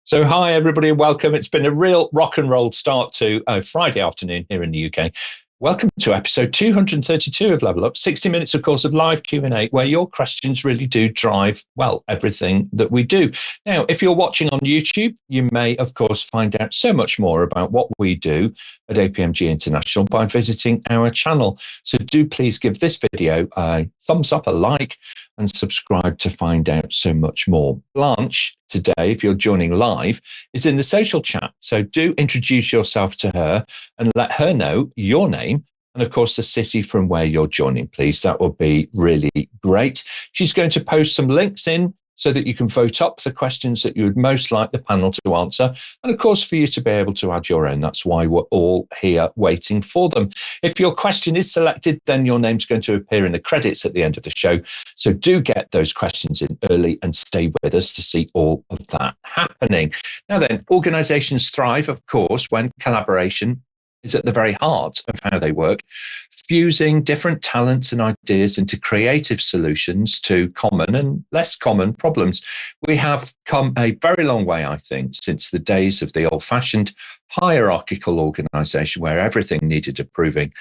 So, hi, everybody, and welcome. It's been a real rock and roll start to Friday afternoon here in the UK. Welcome to episode 232 of Level Up, 60 minutes, of course, of live Q&A, where your questions really do drive, well, everything that we do. Now, if you're watching on YouTube, you may, of course, find out so much more about what we do at APMG International by visiting our channel. So do please give this video a thumbs up, a like, and subscribe to find out so much more. Blanche, today, if you're joining live, is in the social chat. So do introduce yourself to her and let her know your name and, of course, the city from where you're joining, please. That would be really great. She's going to post some links in so that you can vote up the questions that you would most like the panel to answer. And, of course, for you to be able to add your own. That's why we're all here waiting for them. If your question is selected, then your name's going to appear in the credits at the end of the show. So do get those questions in early and stay with us to see all of that happening. Now then, organizations thrive, of course, when collaboration is at the very heart of how they work, fusing different talents and ideas into creative solutions to common and less common problems. We have come a very long way, I think, since the days of the old-fashioned hierarchical organization where everything needed approving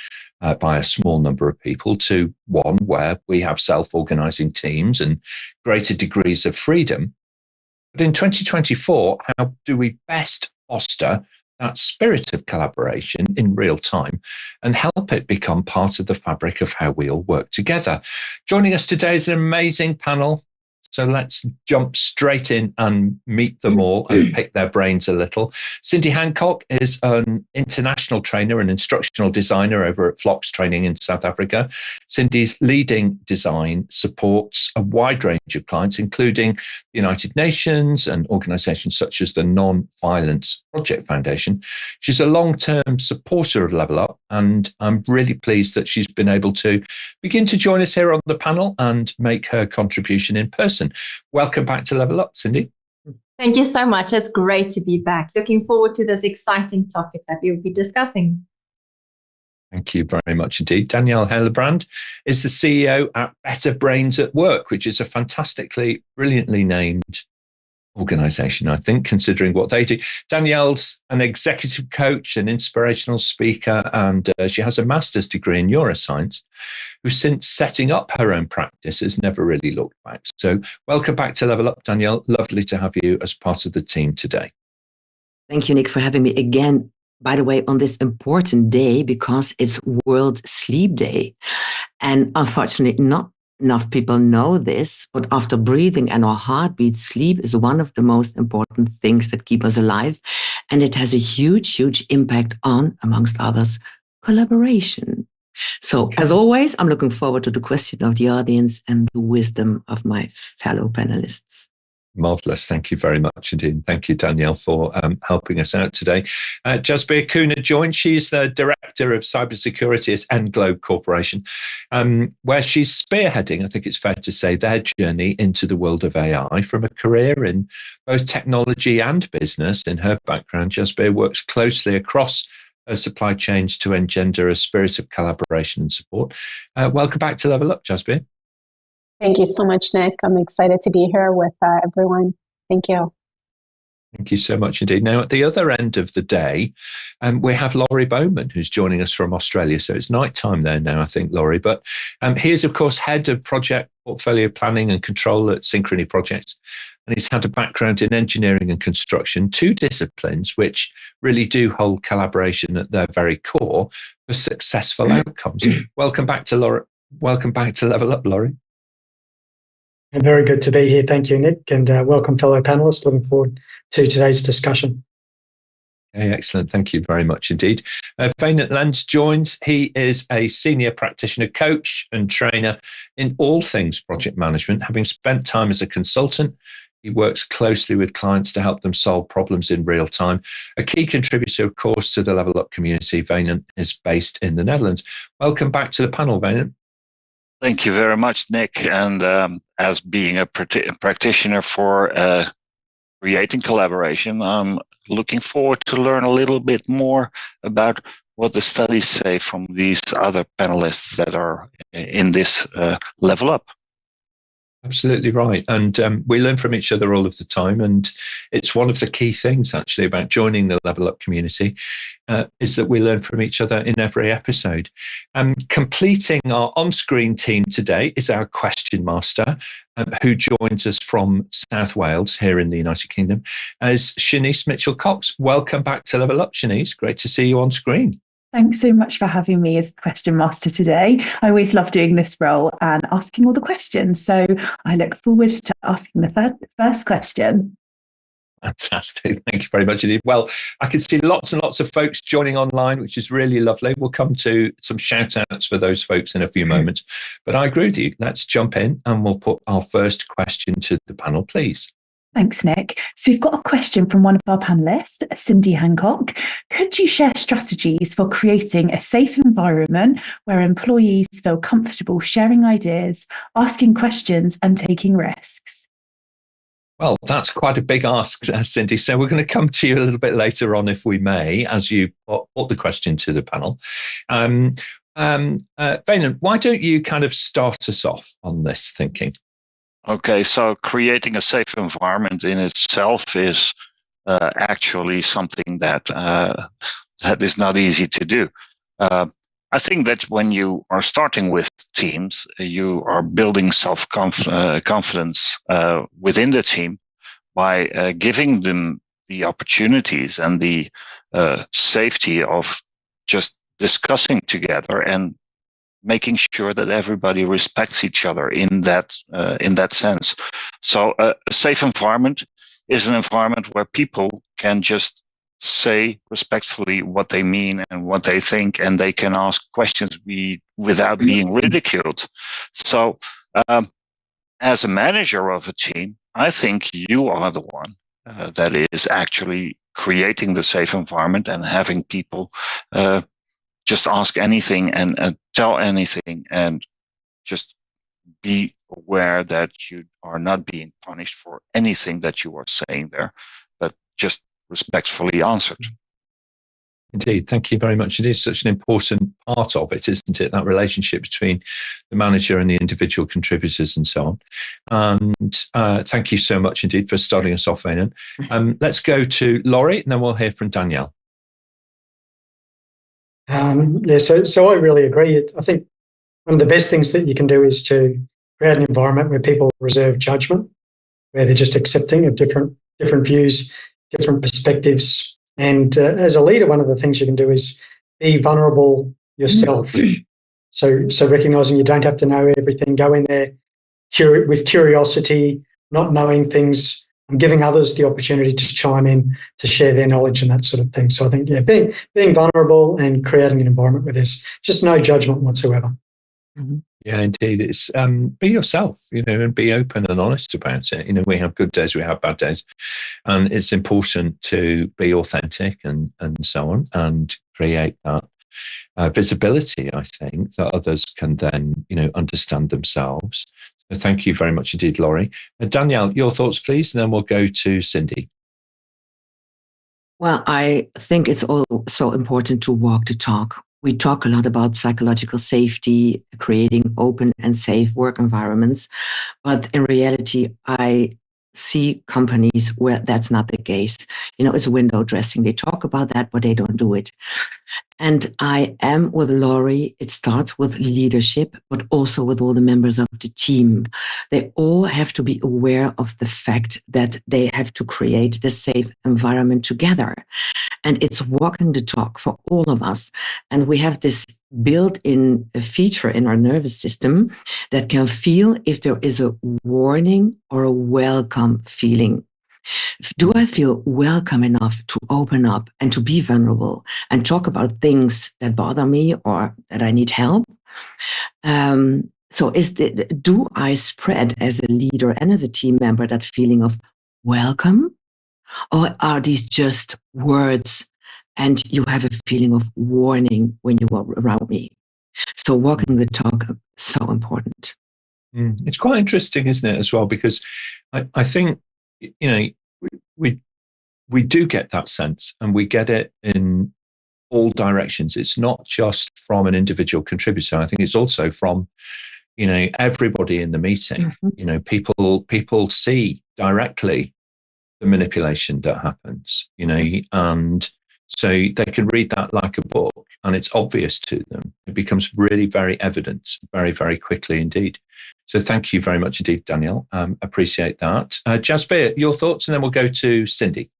by a small number of people to one where we have self-organizing teams and greater degrees of freedom. But in 2024, how do we best foster that spirit of collaboration in real time and help it become part of the fabric of how we all work together? Joining us today is an amazing panel. So let's jump straight in and meet them all and pick their brains a little. Cindy Hancock is an international trainer and instructional designer over at Phlox Training in South Africa. Cindy's leading design supports a wide range of clients, including the United Nations and organizations such as the Non-Violence Project Foundation. She's a long-term supporter of Level Up, and I'm really pleased that she's been able to begin to join us here on the panel and make her contribution in person. Welcome back to Level Up, Cindy. Thank you so much. It's great to be back. Looking forward to this exciting topic that we'll be discussing. Thank you very much indeed. Danielle Hellebrand is the CEO at BetterBrains at Work, which is a fantastically, brilliantly named organization, I think, considering what they do. Danielle's an executive coach, an inspirational speaker, and she has a master's degree in neuroscience, who since setting up her own practice has never really looked back. So welcome back to Level Up, Danielle. Lovely to have you as part of the team today. Thank you, Nick, for having me again, by the way, on this important day, because it's World Sleep Day. And unfortunately, not enough people know this, but after breathing and our heartbeat, sleep is one of the most important things that keep us alive. And it has a huge, huge impact on, amongst others, collaboration. So as always, I'm looking forward to the question of the audience and the wisdom of my fellow panelists. Marvelous. Thank you very much indeed. Thank you, Danielle, for helping us out today. Jasbir Kooner joined. She's the Director of Cybersecurity at Englobe Corporation, where she's spearheading, I think it's fair to say, their journey into the world of AI from a career in both technology and business. In her background, Jasbir works closely across her supply chains to engender a spirit of collaboration and support. Welcome back to Level Up, Jasbir. Thank you so much, Nick. I'm excited to be here with everyone. Thank you. Thank you so much indeed. Now, at the other end of the day, we have Laurie Bowman, who's joining us from Australia. So it's nighttime there now, I think, Laurie. But he is, of course, head of project portfolio planning and control at Synchrony Projects. And he's had a background in engineering and construction, two disciplines which really do hold collaboration at their very core for successful outcomes. Welcome back to Laurie. Welcome back to Level Up, Laurie. Very good to be here. Thank you, Nick, and welcome, fellow panelists. Looking forward to today's discussion. Okay, excellent. Thank you very much indeed. Wijnand joins. He is a senior practitioner, coach and trainer in all things project management. Having spent time as a consultant, he works closely with clients to help them solve problems in real time. A key contributor, of course, to the Level Up community. Wijnand is based in the Netherlands. Welcome back to the panel, Wijnand. Thank you very much, Nick. And as being a practitioner for creating collaboration, I'm looking forward to learn a little bit more about what the studies say from these other panelists that are in this Level Up. Absolutely right. And we learn from each other all of the time. And it's one of the key things, actually, about joining the Level Up community is that we learn from each other in every episode. Completing our on-screen team today is our question master, who joins us from South Wales here in the United Kingdom, as Shanice Mitchell-Cox. Welcome back to Level Up, Shanice. Great to see you on screen. Thanks so much for having me as question master today. I always love doing this role and asking all the questions. So I look forward to asking the first question. Fantastic. Thank you very much indeed. Well, I can see lots and lots of folks joining online, which is really lovely. We'll come to some shout outs for those folks in a few moments. But I agree with you. Let's jump in and we'll put our first question to the panel, please. Thanks, Nick. So we've got a question from one of our panelists, Cindy Hancock. Could you share strategies for creating a safe environment where employees feel comfortable sharing ideas, asking questions, and taking risks? Well, that's quite a big ask, Cindy. So we're going to come to you a little bit later on, if we may, as you put the question to the panel. Wijnand, why don't you kind of start us off on this thinking? Okay, so creating a safe environment in itself is actually something that that is not easy to do. I think that when you are starting with teams, you are building self-confidence within the team by giving them the opportunities and the safety of just discussing together and making sure that everybody respects each other in that sense. So a safe environment is an environment where people can just say respectfully what they mean and what they think, and they can ask questions without being ridiculed. So as a manager of a team, I think you are the one that is actually creating the safe environment and having people just ask anything and tell anything, and just be aware that you are not being punished for anything that you are saying there, but just respectfully answered. Indeed. Thank you very much. It is such an important part of it, isn't it? That relationship between the manager and the individual contributors and so on. And thank you so much indeed for starting us off, Wijnand. Let's go to Laurie, and then we'll hear from Danielle. So I really agree. I think one of the best things that you can do is to create an environment where people reserve judgment, where they're just accepting of different views, different perspectives. And as a leader, one of the things you can do is be vulnerable yourself. So recognizing you don't have to know everything, go in there with curiosity, not knowing things, and giving others the opportunity to chime in, to share their knowledge and that sort of thing. So I think, being vulnerable and creating an environment where there's just no judgment whatsoever. Mm-hmm. Yeah, indeed. It's be yourself, and be open and honest about it. We have good days, we have bad days. And it's important to be authentic and so on, and create that visibility, I think, that others can then, understand themselves. So thank you very much indeed, Laurie. Danielle, your thoughts, please, and then we'll go to Cindy. Well, I think it's also important to walk the talk. We talk a lot about psychological safety, creating open and safe work environments. But in reality, I see companies where that's not the case. It's window dressing. They talk about that, but they don't do it. And I am with Laurie. It starts with leadership, but also with all the members of the team. They all have to be aware of the fact that they have to create the safe environment together. And it's walking the talk for all of us. And we have this built-in feature in our nervous system that can feel if there is a warning or a welcome feeling. Do I feel welcome enough to open up and to be vulnerable and talk about things that bother me or that I need help? So do I spread as a leader and as a team member that feeling of welcome? Or are these just words and you have a feeling of warning when you are around me? So walking the talk is so important. It's quite interesting, isn't it, as well? Because I think, we do get that sense, and we get it in all directions. It's not just from an individual contributor. I think it's also from, everybody in the meeting. People see directly the manipulation that happens, and so they can read that like a book, and it's obvious to them. It becomes really very evident very, very quickly indeed. So thank you very much indeed, Danielle. Appreciate that. Jasbir, your thoughts, and then we'll go to Cindy.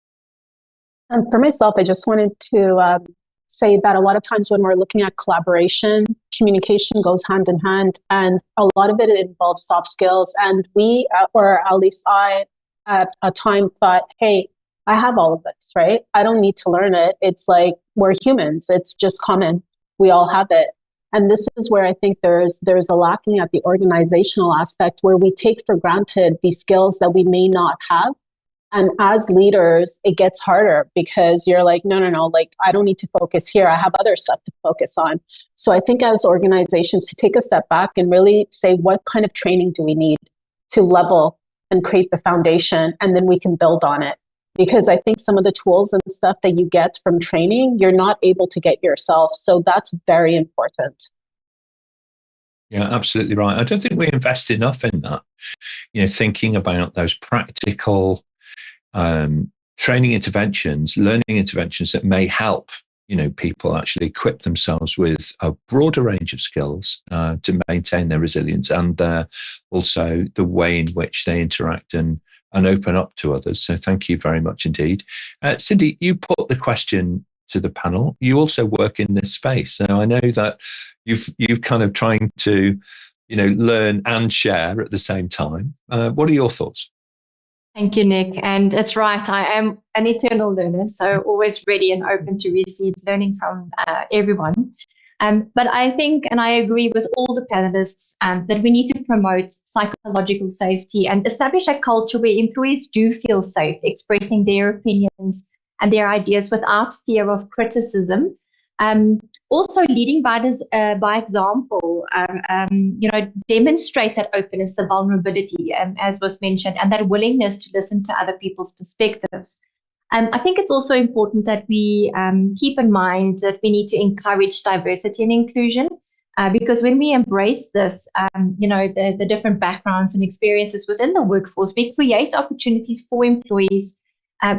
For myself, I just wanted to say that a lot of times when we're looking at collaboration, communication goes hand in hand, and a lot of it involves soft skills. And we, or at least I, at a time thought, hey, I have all of this, right? I don't need to learn it. It's like, we're humans. It's just common. We all have it. And this is where I think there's a lacking at the organizational aspect, where we take for granted these skills that we may not have. And as leaders, it gets harder because you're like, no, like, I don't need to focus here. I have other stuff to focus on. So I think as organizations, to take a step back and really say, what kind of training do we need to level and create the foundation, and then we can build on it. Because I think some of the tools and stuff that you get from training, you're not able to get yourself. So that's very important. Yeah, absolutely right. I don't think we invest enough in that, thinking about those practical training interventions, learning interventions that may help, people actually equip themselves with a broader range of skills to maintain their resilience, and also the way in which they interact and open up to others. So thank you very much indeed. Cindy, you put the question to the panel. You also work in this space. So I know that you've kind of trying to, learn and share at the same time. What are your thoughts? Thank you, Nick. And it's right. I am an eternal learner, so always ready and open to receive learning from everyone. But I think, and I agree with all the panelists, that we need to promote psychological safety and establish a culture where employees do feel safe expressing their opinions and their ideas without fear of criticism. Also leading by example, demonstrate that openness, the vulnerability, as was mentioned, and that willingness to listen to other people's perspectives. I think it's also important that we keep in mind that we need to encourage diversity and inclusion, because when we embrace this, the different backgrounds and experiences within the workforce, we create opportunities for employees,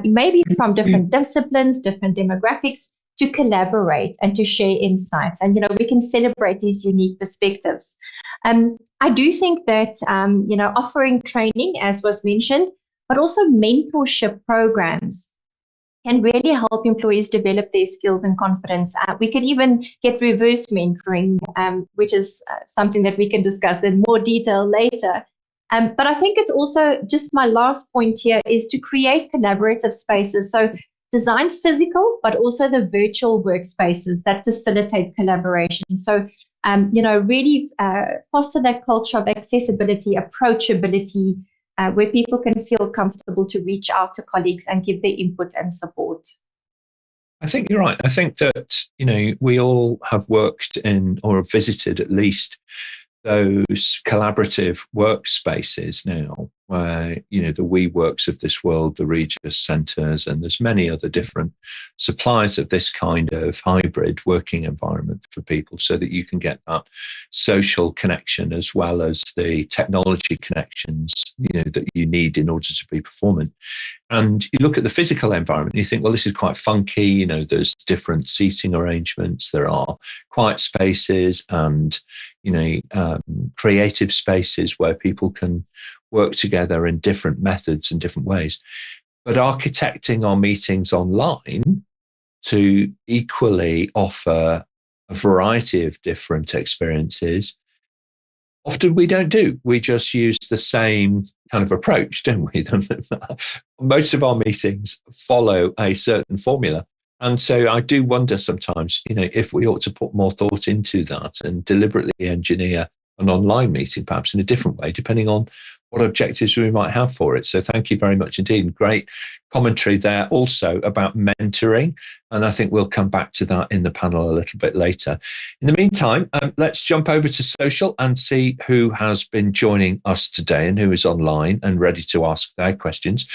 maybe from different disciplines, different demographics, to collaborate and to share insights. And, we can celebrate these unique perspectives. I do think that, offering training, as was mentioned, but also mentorship programs can really help employees develop their skills and confidence. We could even get reverse mentoring, which is something that we can discuss in more detail later. But I think it's also, just my last point here is to create collaborative spaces. So design physical, but also the virtual workspaces that facilitate collaboration. So, really foster that culture of accessibility, approachability, where people can feel comfortable to reach out to colleagues and give their input and support. I think you're right. I think that, we all have worked in or visited at least those collaborative workspaces now, where, the WeWorks of this world, the Regis Centres, and there's many other different suppliers of this kind of hybrid working environment for people, so that you can get that social connection as well as the technology connections, that you need in order to be performant. And you look at the physical environment and you think, well, this is quite funky. There's different seating arrangements. There are quiet spaces and, creative spaces where people can work together in different methods and different ways. But architecting our meetings online to equally offer a variety of different experiences, often we don't do. We just use the same kind of approach, don't we? Most of our meetings follow a certain formula. And so I do wonder sometimes, if we ought to put more thought into that and deliberately engineer an online meeting, perhaps in a different way, depending on what objectives we might have for it. So thank you very much indeed. Great commentary there also about mentoring. And I think we'll come back to that in the panel a little bit later. In the meantime, let's jump over to social and see who has been joining us today and who is online and ready to ask their questions.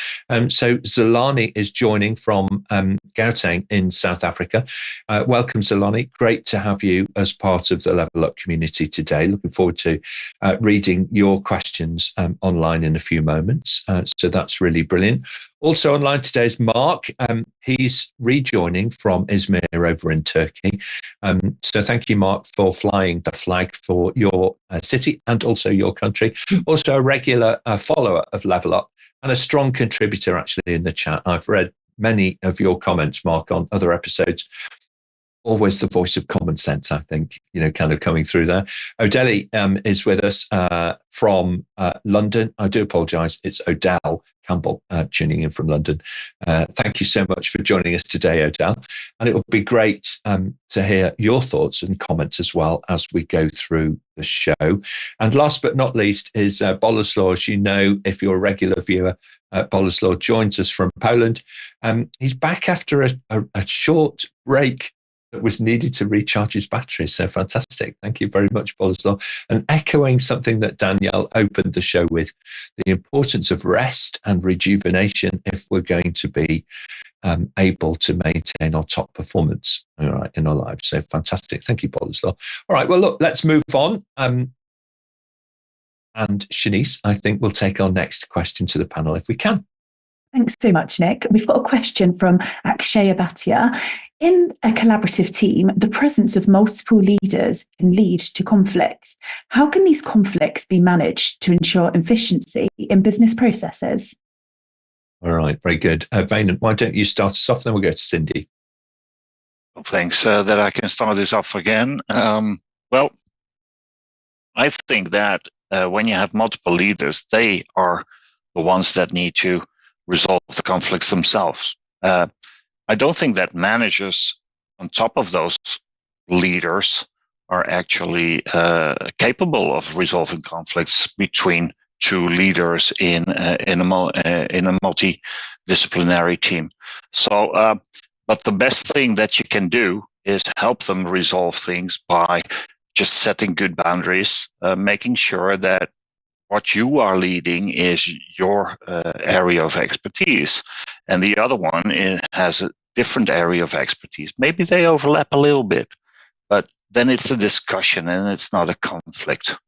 So Zolani is joining from Gauteng in South Africa. Welcome, Zolani. Great to have you as part of the Level Up community today. Looking forward to reading your questions online in a few moments. So that's really brilliant. Also online today is Mark. He's rejoining from Izmir over in Turkey. So thank you, Mark, for flying the flag for your city and also your country. Also a regular follower of Level Up and a strong contributor actually in the chat. I've read many of your comments, Mark, on other episodes. Always the voice of common sense, I think, kind of coming through there. Odeli is with us from London. I do apologise. It's Odell Campbell tuning in from London. Thank you so much for joining us today, Odell. And it would be great to hear your thoughts and comments as well as we go through the show. And last but not least is Boleslaw. As you know, if you're a regular viewer, Boleslaw joins us from Poland. He's back after a short break that was needed to recharge his batteries. So fantastic. Thank you very much, Boleslaw. And echoing something that Danielle opened the show with, the importance of rest and rejuvenation if we're going to be able to maintain our top performance in our lives. So fantastic. Thank you, Boleslaw. All right, well, look, let's move on. And Shanice, I think we'll take our next question to the panel if we can. Thanks so much, Nick. We've got a question from Akshay Bhatia. In a collaborative team, the presence of multiple leaders can lead to conflicts. How can these conflicts be managed to ensure efficiency in business processes? All right, very good. Wijnand, why don't you start us off, then we'll go to Cindy. Well, thanks that I can start this off again. Well, I think that when you have multiple leaders, they are the ones that need to resolve the conflicts themselves. I don't think that managers on top of those leaders are actually capable of resolving conflicts between two leaders in a multidisciplinary team. So, but the best thing that you can do is help them resolve things by just setting good boundaries, making sure that what you are leading is your area of expertise, and the other one has a different area of expertise. Maybe they overlap a little bit, but then it's a discussion and it's not a conflict.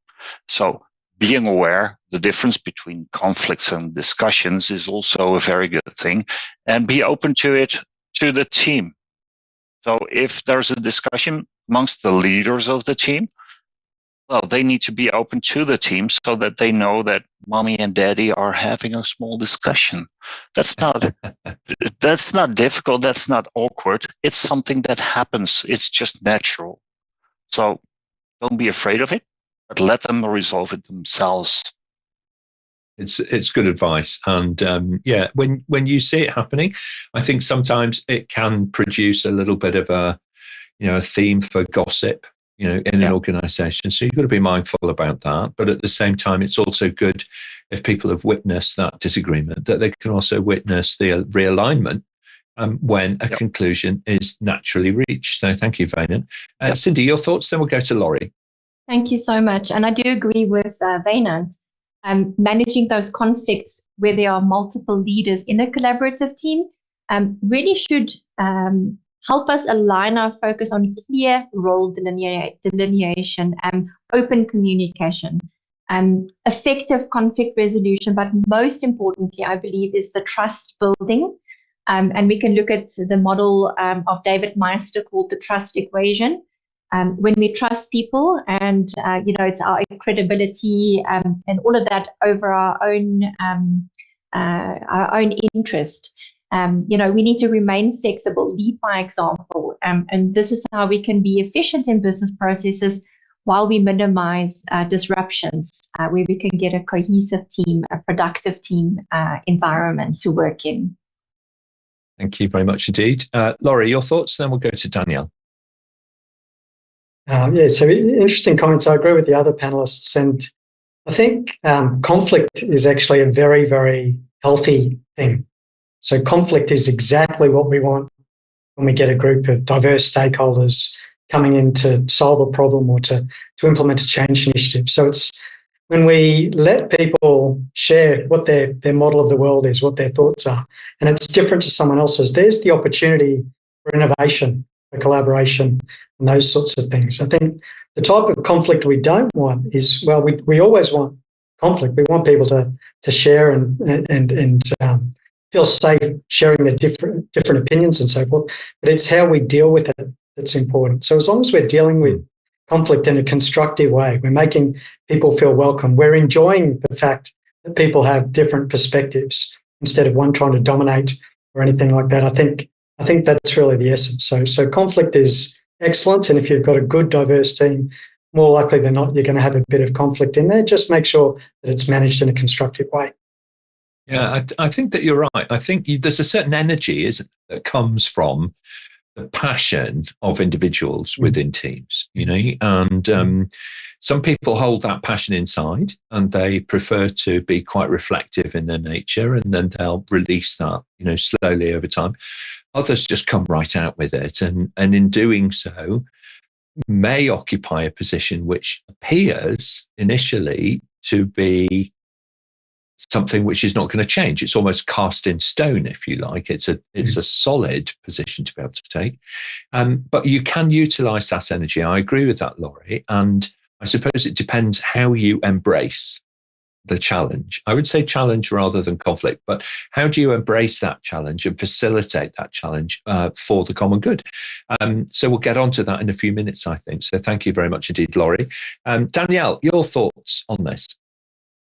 So being aware the difference between conflicts and discussions is also a very good thing, and be open to it to the team. So if there's a discussion amongst the leaders of the team, well, they need to be open to the team so that they know that mommy and daddy are having a small discussion. That's not difficult. That's not awkward. It's something that happens. It's just natural. So don't be afraid of it, but let them resolve it themselves. It's good advice. And when you see it happening, I think sometimes it can produce a little bit of a theme for gossip in an organization. So you've got to be mindful about that. But at the same time, it's also good if people have witnessed that disagreement, that they can also witness the realignment when a conclusion is naturally reached. So thank you, Wijnand. Cindy, your thoughts, then we'll go to Laurie. Thank you so much. And I do agree with Wijnand. Managing those conflicts where there are multiple leaders in a collaborative team really should help us align our focus on clear role delineation, open communication, effective conflict resolution, but most importantly, I believe, is the trust building. And we can look at the model of David Meister called the trust equation. When we trust people and, it's our credibility and all of that over our own interest. We need to remain flexible, lead by example. And this is how we can be efficient in business processes while we minimize disruptions, where we can get a cohesive team, a productive team environment to work in. Thank you very much indeed. Laurie, your thoughts, then we'll go to Danielle. So interesting comments. I agree with the other panelists, and I think conflict is actually a very, very healthy thing. So conflict is exactly what we want when we get a group of diverse stakeholders coming in to solve a problem or to implement a change initiative. So it's when we let people share what their model of the world is, what their thoughts are, and it's different to someone else's, there's the opportunity for innovation, for collaboration, and those sorts of things. I think the type of conflict we don't want is, well, we always want conflict. We want people to share and feel safe sharing their different opinions and so forth. But it's how we deal with it that's important. So as long as we're dealing with conflict in a constructive way, we're making people feel welcome, we're enjoying the fact that people have different perspectives instead of one trying to dominate or anything like that. I think that's really the essence. So conflict is excellent, and if you've got a good, diverse team, more likely than not, you're going to have a bit of conflict in there. Just make sure that it's managed in a constructive way. Yeah, I think that you're right. I think there's a certain energy that comes from the passion of individuals within teams, and some people hold that passion inside and they prefer to be quite reflective in their nature, and then they'll release that, slowly over time. Others just come right out with it, and in doing so may occupy a position which appears initially to be something which is not going to change. It's almost cast in stone, if you like. It's a solid position to be able to take. But you can utilize that energy. I agree with that, Laurie. And I suppose it depends how you embrace the challenge. I would say challenge rather than conflict, but how do you embrace that challenge and facilitate that challenge for the common good? So we'll get onto that in a few minutes, I think. So thank you very much indeed, Laurie. Danielle, your thoughts on this?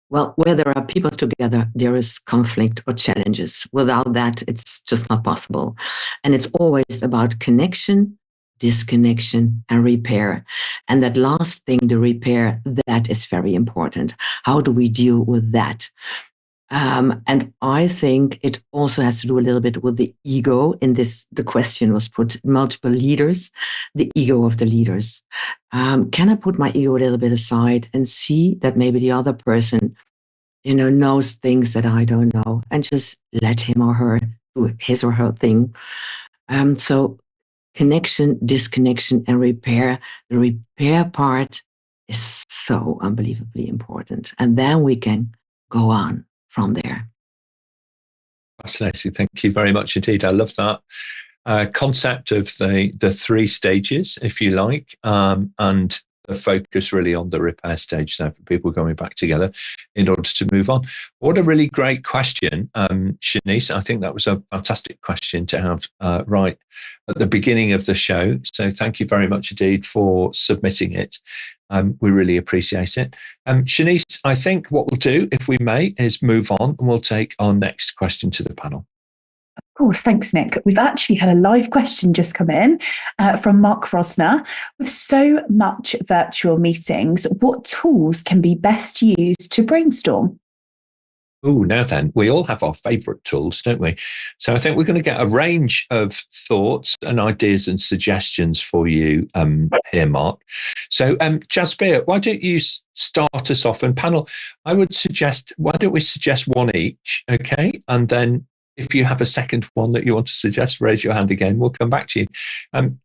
Well, where there are people together, there is conflict or challenges. Without that, it's just not possible. And it's always about connection, disconnection, and repair. And that last thing, the repair, that is very important. How do we deal with that? And I think it also has to do a little bit with the ego. In this, the question was put, multiple leaders, the ego of the leaders. Can I put my ego a little bit aside and see that maybe the other person, knows things that I don't know, and just let him or her do his or her thing? So connection, disconnection, and repair. The repair part is so unbelievably important. And then we can go on from there. Fascinating. Thank you very much indeed. I love that concept of the three stages, if you like, and the focus really on the repair stage there for people going back together in order to move on. What a really great question, Shanice. I think that was a fantastic question to have right at the beginning of the show. So thank you very much indeed for submitting it. We really appreciate it. Shanice, I think what we'll do, if we may, is move on and we'll take our next question to the panel. Of course, thanks, Nick. We've actually had a live question just come in from Mark Rosner. With so much virtual meetings, what tools can be best used to brainstorm? Oh, now then, we all have our favourite tools, don't we? So I think we're going to get a range of thoughts and ideas and suggestions for you here, Mark. So Jasbir, why don't you start us off? And panel, I would suggest, why don't we suggest one each, okay? And then if you have a second one that you want to suggest, raise your hand again. We'll come back to you.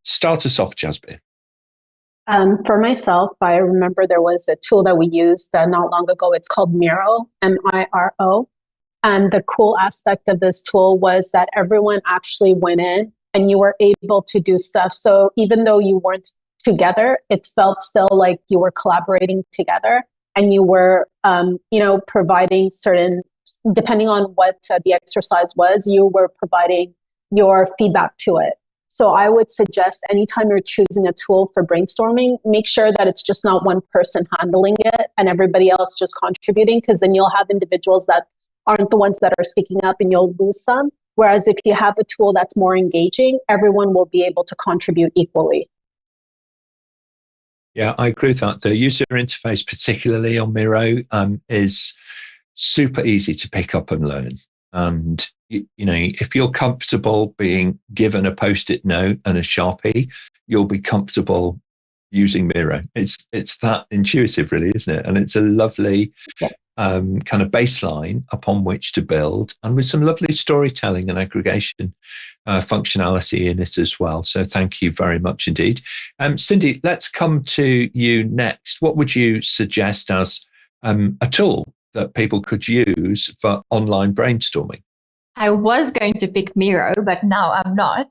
Start us off, Jasbir. For myself, I remember there was a tool that we used not long ago. It's called Miro, M-I-R-O. And the cool aspect of this tool was that everyone actually went in and you were able to do stuff. So even though you weren't together, it felt still like you were collaborating together, and you were, providing certain, depending on what the exercise was, you were providing your feedback to it. So I would suggest anytime you're choosing a tool for brainstorming, make sure that it's just not one person handling it and everybody else just contributing, because then you'll have individuals that aren't the ones that are speaking up and you'll lose some. Whereas if you have a tool that's more engaging, everyone will be able to contribute equally. Yeah, I agree with that. The user interface, particularly on Miro, is super easy to pick up and learn. And, if you're comfortable being given a Post-it note and a Sharpie, you'll be comfortable using Miro. It's that intuitive, really, isn't it? And it's a lovely kind of baseline upon which to build, and with some lovely storytelling and aggregation functionality in it as well. So thank you very much indeed. Cindy, let's come to you next. What would you suggest as a tool that people could use for online brainstorming? I was going to pick Miro, but now I'm not.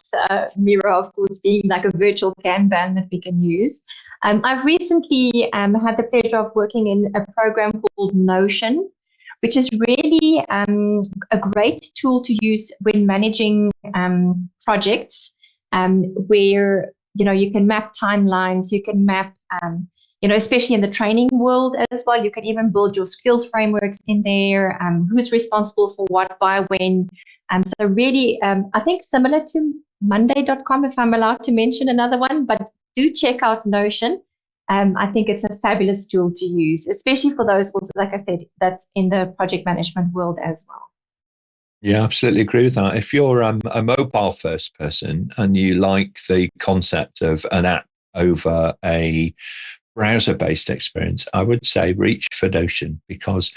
Miro, of course, being like a virtual Kanban that we can use. I've recently had the pleasure of working in a program called Notion, which is really a great tool to use when managing projects, where you can map timelines, you can map especially in the training world as well. You can even build your skills frameworks in there, who's responsible for what, by when. So really, I think similar to Monday.com, if I'm allowed to mention another one, but do check out Notion. I think it's a fabulous tool to use, especially for those, also, like I said, that's in the project management world as well. Yeah, absolutely agree with that. If you're a mobile first person and you like the concept of an app over a browser-based experience, I would say reach for Notion, because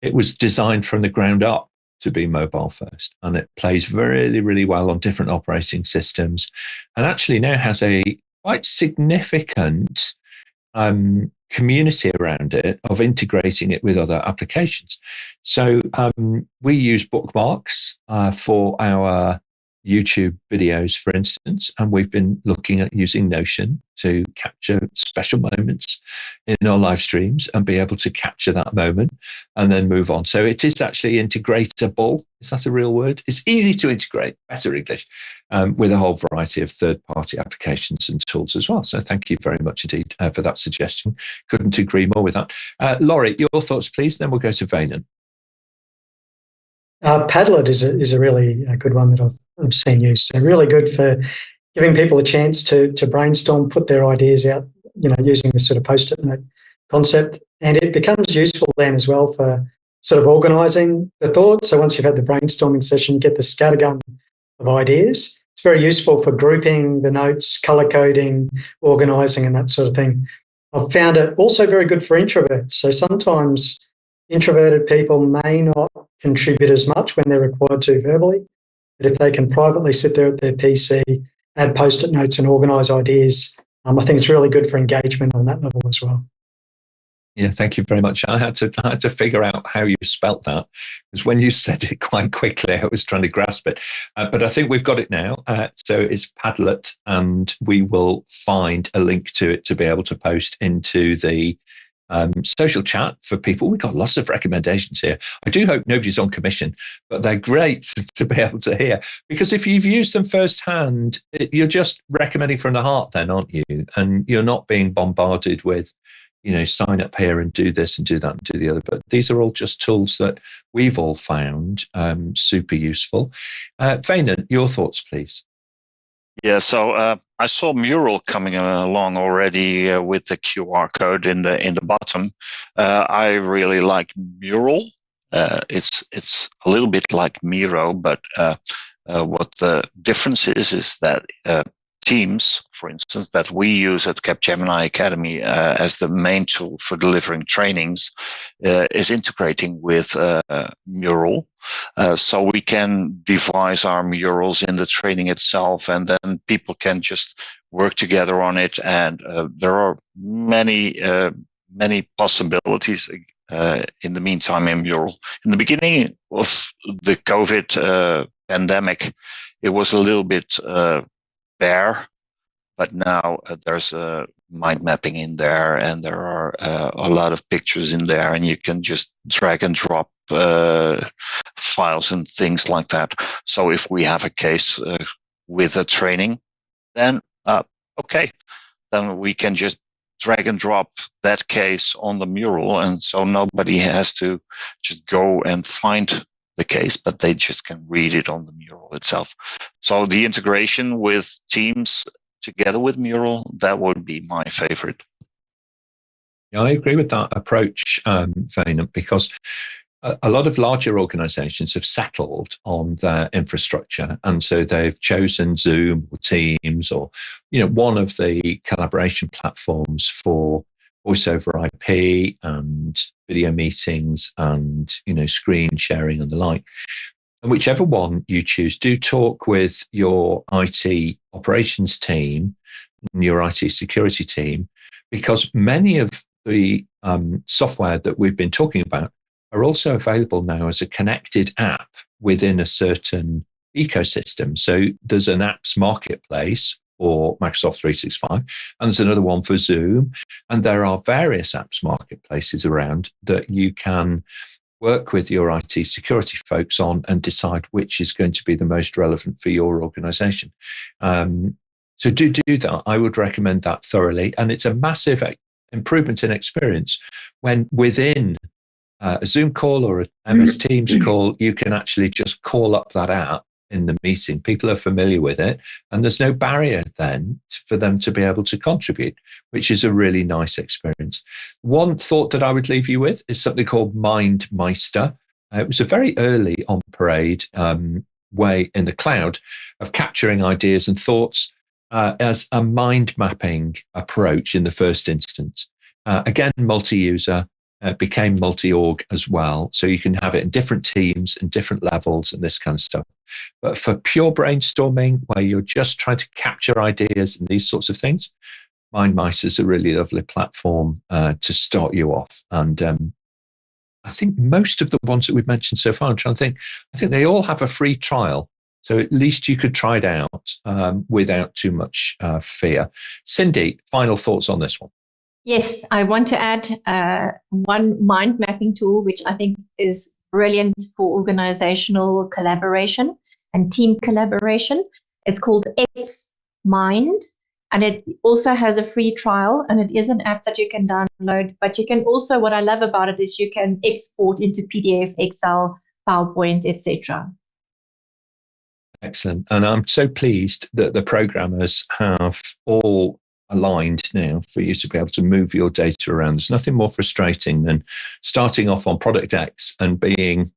it was designed from the ground up to be mobile first, and it plays really, really well on different operating systems, and actually now has a quite significant community around it of integrating it with other applications. So we use bookmarks for our YouTube videos, for instance, and we've been looking at using Notion to capture special moments in our live streams and be able to capture that moment and then move on. So it is actually integratable. Is that a real word? It's easy to integrate, better English, with a whole variety of third-party applications and tools as well. So thank you very much indeed for that suggestion. Couldn't agree more with that. Laurie, your thoughts, please, then we'll go to Wijnand. Padlet is a really good one that I've seen used. So really good for giving people a chance to brainstorm, put their ideas out, using this sort of post-it note concept. And it becomes useful then as well for sort of organising the thoughts. So once you've had the brainstorming session, get the scattergun of ideas. It's very useful for grouping the notes, colour coding, organising and that sort of thing. I've found it also very good for introverts. So sometimes introverted people may not contribute as much when they're required to verbally, but if they can privately sit there at their PC, add post-it notes and organise ideas, I think it's really good for engagement on that level as well. Yeah, thank you very much. I had to figure out how you spelt that, because when you said it quite quickly, I was trying to grasp it. But I think we've got it now. So it's Padlet, and we will find a link to it to be able to post into the social chat for people. We've got lots of recommendations here. I do hope nobody's on commission, but they're great to be able to hear, because if you've used them firsthand, you're just recommending from the heart then, aren't you? And you're not being bombarded with, sign up here and do this and do that and do the other. But these are all just tools that we've all found super useful. Wijnand, your thoughts, please. Yeah, so I saw Mural coming along already with the QR code in the bottom. I really like Mural. It's a little bit like Miro, but what the difference is that Teams, for instance, that we use at Capgemini Academy as the main tool for delivering trainings, is integrating with Mural. So we can devise our murals in the training itself, and then people can just work together on it. And there are many possibilities in the meantime in Mural. In the beginning of the COVID pandemic, it was a little bit bare, but now there's a mind mapping in there, and there are a lot of pictures in there, and you can just drag and drop files and things like that. So if we have a case with a training, then okay, then we can just drag and drop that case on the Mural, and so nobody has to just go and find the case, but they just can read it on the Mural itself. So the integration with Teams together with Mural, that would be my favorite. Yeah, I agree with that approach, Wijnand, because a lot of larger organizations have settled on their infrastructure. And so they've chosen Zoom or Teams or, one of the collaboration platforms for voice over IP and video meetings and, screen sharing and the like. And whichever one you choose, do talk with your IT operations team and your IT security team, because many of the software that we've been talking about are also available now as a connected app within a certain ecosystem. So there's an apps marketplace for Microsoft 365, and there's another one for Zoom. And there are various apps marketplaces around that you can work with your IT security folks on and decide which is going to be the most relevant for your organization. So do that. I would recommend that thoroughly. And it's a massive improvement in experience when within a Zoom call or a MS Teams call, you can actually just call up that app in the meeting. People are familiar with it, and there's no barrier then for them to be able to contribute, which is a really nice experience. One thought that I would leave you with is something called MindMeister. It was a very early on parade way in the cloud of capturing ideas and thoughts as a mind mapping approach in the first instance. Again, multi-user. Became multi-org as well. So you can have it in different teams and different levels and this kind of stuff. But for pure brainstorming, where you're just trying to capture ideas and these sorts of things, MindMeister is a really lovely platform to start you off. And I think most of the ones that we've mentioned so far, I'm trying to think, I think they all have a free trial. So at least you could try it out without too much fear. Cindy, final thoughts on this one? Yes, I want to add one mind mapping tool, which I think is brilliant for organizational collaboration and team collaboration. It's called X Mind, and it also has a free trial, and it is an app that you can download. But you can also, what I love about it is you can export into PDF, Excel, PowerPoint, etc. Excellent. And I'm so pleased that the programmers have all aligned now for you to be able to move your data around. There's nothing more frustrating than starting off on product X and being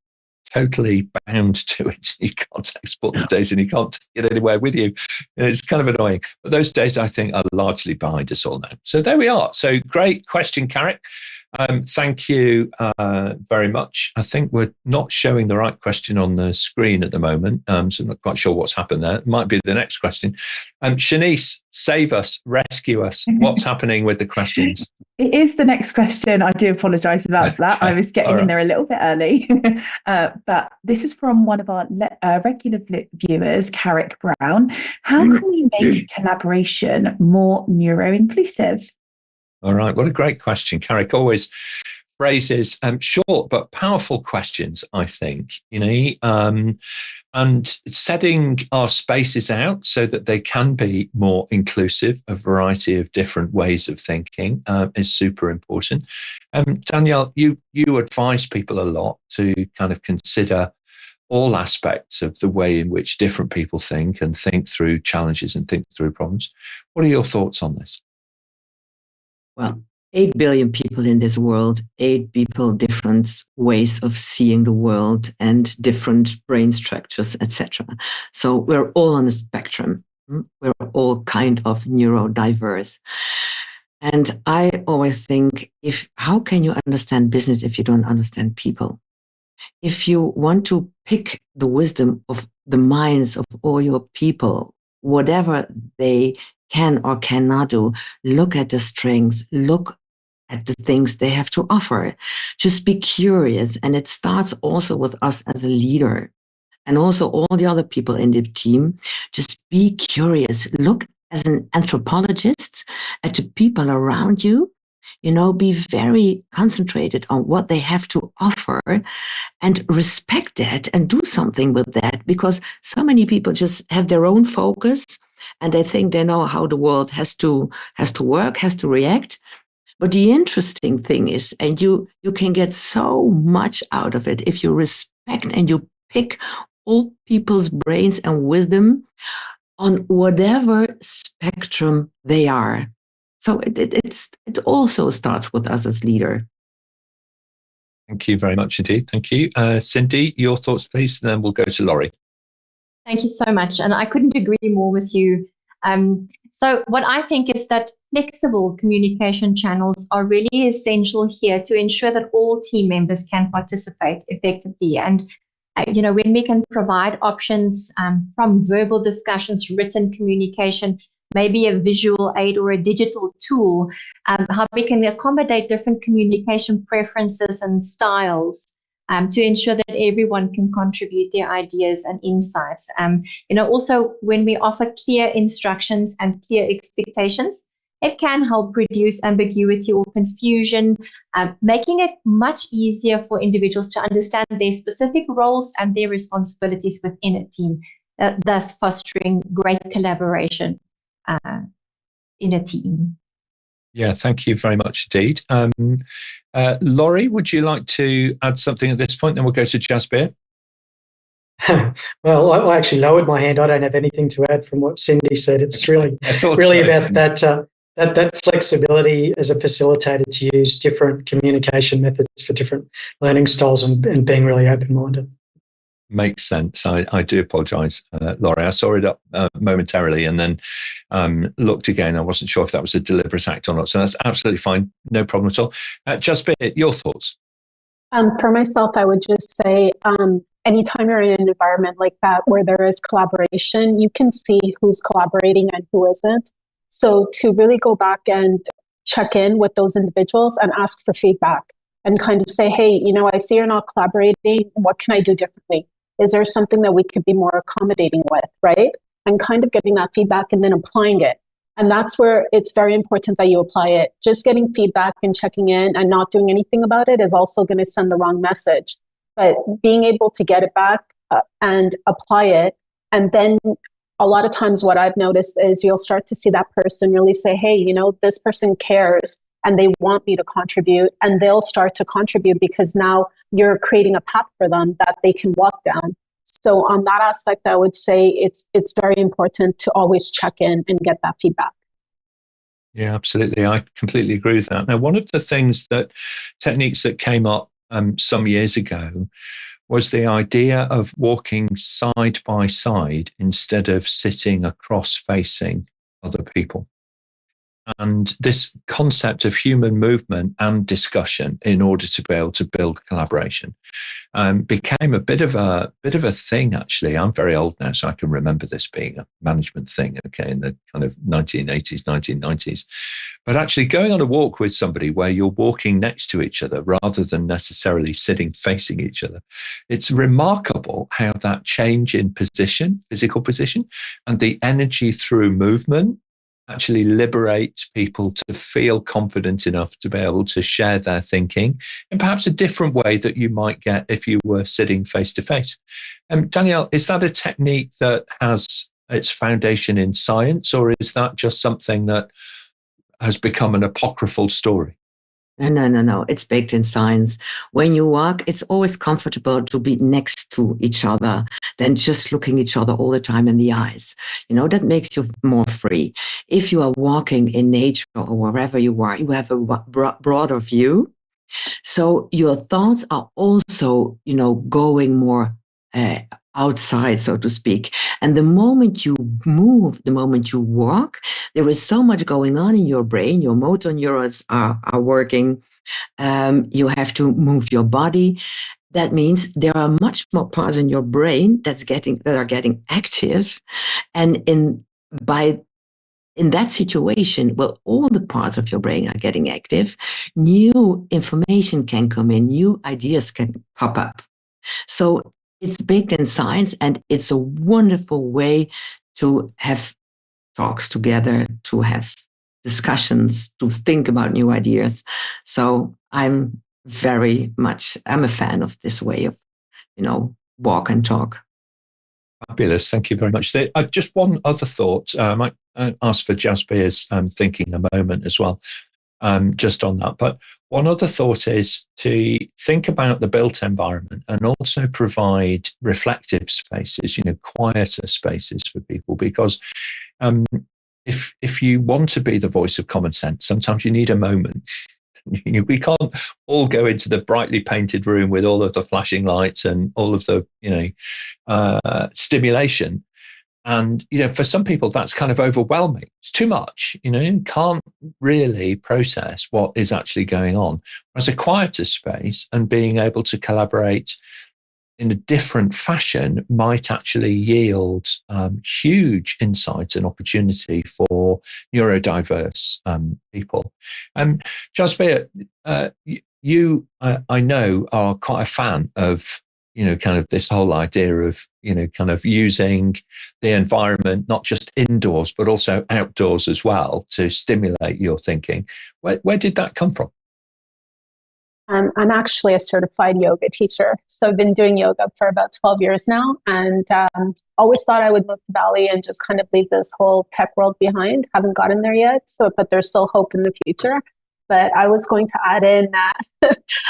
totally bound to it. You can't export the data and you can't take it anywhere with you. It's kind of annoying. But those days, I think, are largely behind us all now. So there we are. So great question, Carrick. Thank you very much. I think we're not showing the right question on the screen at the moment, so I'm not quite sure what's happened there. It might be the next question. Shanice, save us, rescue us. What's happening with the questions? It is the next question. I do apologise about that. I was getting in there a little bit early. But this is from one of our regular viewers, Carrick Brown. How can we make collaboration more neuro-inclusive? All right. What a great question. Carrick always phrases short but powerful questions, I think, and setting our spaces out so that they can be more inclusive, a variety of different ways of thinking is super important. Danielle, you advise people a lot to kind of consider all aspects of the way in which different people think and think through challenges and think through problems. What are your thoughts on this? Well, 8 billion people in this world, 8 people, different ways of seeing the world and different brain structures, etc. So we're all on a spectrum. We're all kind of neurodiverse. And I always think, how can you understand business if you don't understand people? If you want to pick the wisdom of the minds of all your people, whatever they can or cannot do, look at the strengths, look at the things they have to offer. Just be curious. And it starts also with us as a leader and also all the other people in the team. Just be curious. Look as an anthropologist at the people around you. Be very concentrated on what they have to offer and respect that and do something with that, because so many people just have their own focus and they think they know how the world has to work, has to react. But the interesting thing is, and you can get so much out of it if you respect and you pick all people's brains and wisdom on whatever spectrum they are. So it also starts with us as leader. Thank you very much indeed. Thank you. Cindy, your thoughts, please, and then we'll go to Laurie. Thank you so much. And I couldn't agree more with you. So what I think is that flexible communication channels are really essential here to ensure that all team members can participate effectively. And, when we can provide options from verbal discussions, written communication, maybe a visual aid or a digital tool, how we can accommodate different communication preferences and styles to ensure that everyone can contribute their ideas and insights. Also, when we offer clear instructions and clear expectations, it can help reduce ambiguity or confusion, making it much easier for individuals to understand their specific roles and their responsibilities within a team, thus fostering great collaboration in a team. Yeah, thank you very much indeed. Laurie, would you like to add something at this point? Then we'll go to Jasbir. Well, I actually lowered my hand. I don't have anything to add from what Cindy said. It's really about that flexibility as a facilitator to use different communication methods for different learning styles and being really open-minded. Makes sense. I do apologise, Laurie. I saw it up momentarily and then looked again. I wasn't sure if that was a deliberate act or not. So that's absolutely fine. No problem at all. Jasbir, your thoughts? For myself, I would just say anytime you're in an environment like that where there is collaboration, you can see who's collaborating and who isn't. So to really go back and check in with those individuals and ask for feedback and kind of say, hey, I see you're not collaborating. What can I do differently? Is there something that we could be more accommodating with, right? And kind of getting that feedback and then applying it. And that's where it's very important that you apply it. Just getting feedback and checking in and not doing anything about it is also going to send the wrong message. But being able to get it back and apply it, and then a lot of times what I've noticed is you'll start to see that person really say, hey, this person cares and they want me to contribute, and they'll start to contribute because now you're creating a path for them that they can walk down. So on that aspect, I would say it's very important to always check in and get that feedback. Yeah, absolutely. I completely agree with that. Now, one of the techniques that came up some years ago was the idea of walking side by side instead of sitting across facing other people. And this concept of human movement and discussion in order to be able to build collaboration became a bit of a thing, actually. I'm very old now, so I can remember this being a management thing, in the kind of 1980s, 1990s. But actually going on a walk with somebody where you're walking next to each other rather than necessarily sitting facing each other, it's remarkable how that change in position, physical position, and the energy through movement actually liberates people to feel confident enough to be able to share their thinking in perhaps a different way that you might get if you were sitting face to face. Danielle, is that a technique that has its foundation in science, or is that just something that has become an apocryphal story? No. It's baked in science. When you walk, it's always comfortable to be next to each other than just looking each other all the time in the eyes. That makes you more free. If you are walking in nature or wherever you are, you have a broader view. So your thoughts are also, going more outside, so to speak. And the moment you move, the moment you walk, there is so much going on in your brain. Your motor neurons are working. You have to move your body. That means there are much more parts in your brain that are getting active. And in that situation, well, all the parts of your brain are getting active. New information can come in. New ideas can pop up. So it's baked in science, and it's a wonderful way to have talks together, to have discussions, to think about new ideas. So I'm a fan of this way of, walk and talk. Fabulous. Thank you very much. Just one other thought. I might ask for Jasbir's thinking a moment as well, just on that. But one other thought is to think about the built environment and also provide reflective spaces, quieter spaces for people, because if you want to be the voice of common sense, sometimes you need a moment We can't all go into the brightly painted room with all of the flashing lights and all of the, stimulation. And, for some people, that's kind of overwhelming. It's too much, you can't really process what is actually going on. Whereas a quieter space and being able to collaborate in a different fashion might actually yield huge insights and opportunity for neurodiverse people. Jasbir, you, I know, are quite a fan of, kind of this whole idea of, kind of using the environment, not just indoors, but also outdoors as well, to stimulate your thinking. Where did that come from? I'm actually a certified yoga teacher. So I've been doing yoga for about 12 years now, and always thought I would move to Bali and just kind of leave this whole tech world behind. Haven't gotten there yet, but there's still hope in the future. But I was going to add in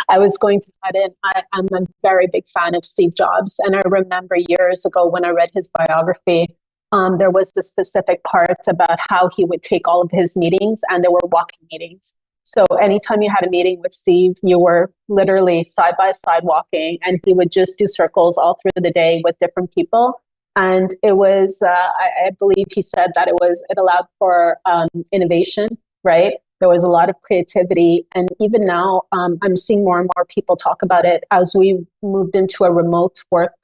I'm a very big fan of Steve Jobs. And I remember years ago when I read his biography, there was a specific part about how he would take all of his meetings, and they were walking meetings. So anytime you had a meeting with Steve, you were literally side by side walking, and he would just do circles all through the day with different people. And it was, I believe he said that it allowed for innovation, right? There was a lot of creativity. And even now, I'm seeing more and more people talk about it as we moved into a remote work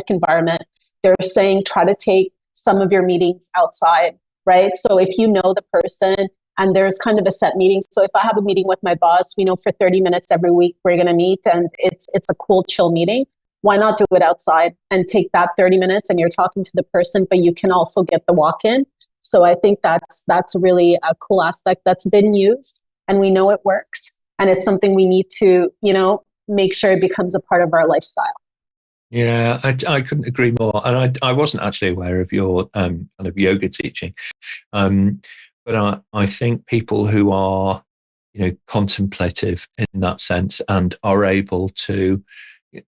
environment. They're saying, try to take some of your meetings outside, right? So if you know the person, and there's kind of a set meeting. So if I have a meeting with my boss, we know for 30 minutes every week we're going to meet, and it's a cool, chill meeting. Why not do it outside and take that 30 minutes and you're talking to the person, but you can also get the walk-in. So I think that's really a cool aspect that's been used, and we know it works. And it's something we need to, make sure it becomes a part of our lifestyle. Yeah, I couldn't agree more. And I wasn't actually aware of your kind of yoga teaching. But I think people who are, contemplative in that sense and are able to,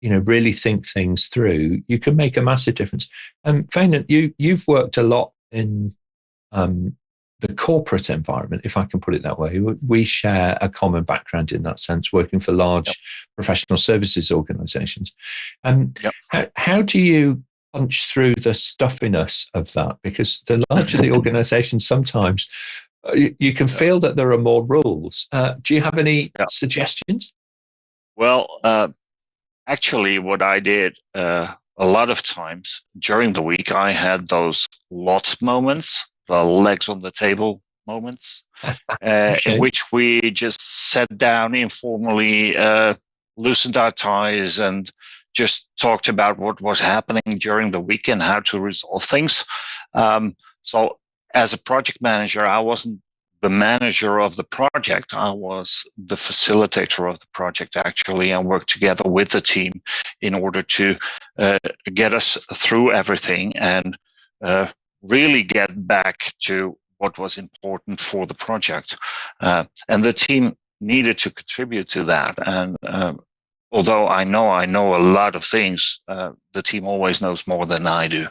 really think things through, you can make a massive difference. Wijnand, you've worked a lot in the corporate environment, if I can put it that way. We share a common background in that sense, working for large professional services organizations. How do you punch through the stuffiness of that? Because the larger the organization, sometimes you can feel that there are more rules. Do you have any suggestions? Well, actually, what I did a lot of times during the week, I had those lots moments, the legs on the table moments, in which we just sat down informally, loosened our ties, and just talked about what was happening during the week and how to resolve things. So as a project manager, I wasn't the manager of the project. I was the facilitator of the project, actually, and worked together with the team in order to get us through everything and really get back to what was important for the project. And the team needed to contribute to that. And although I know a lot of things, the team always knows more than I do.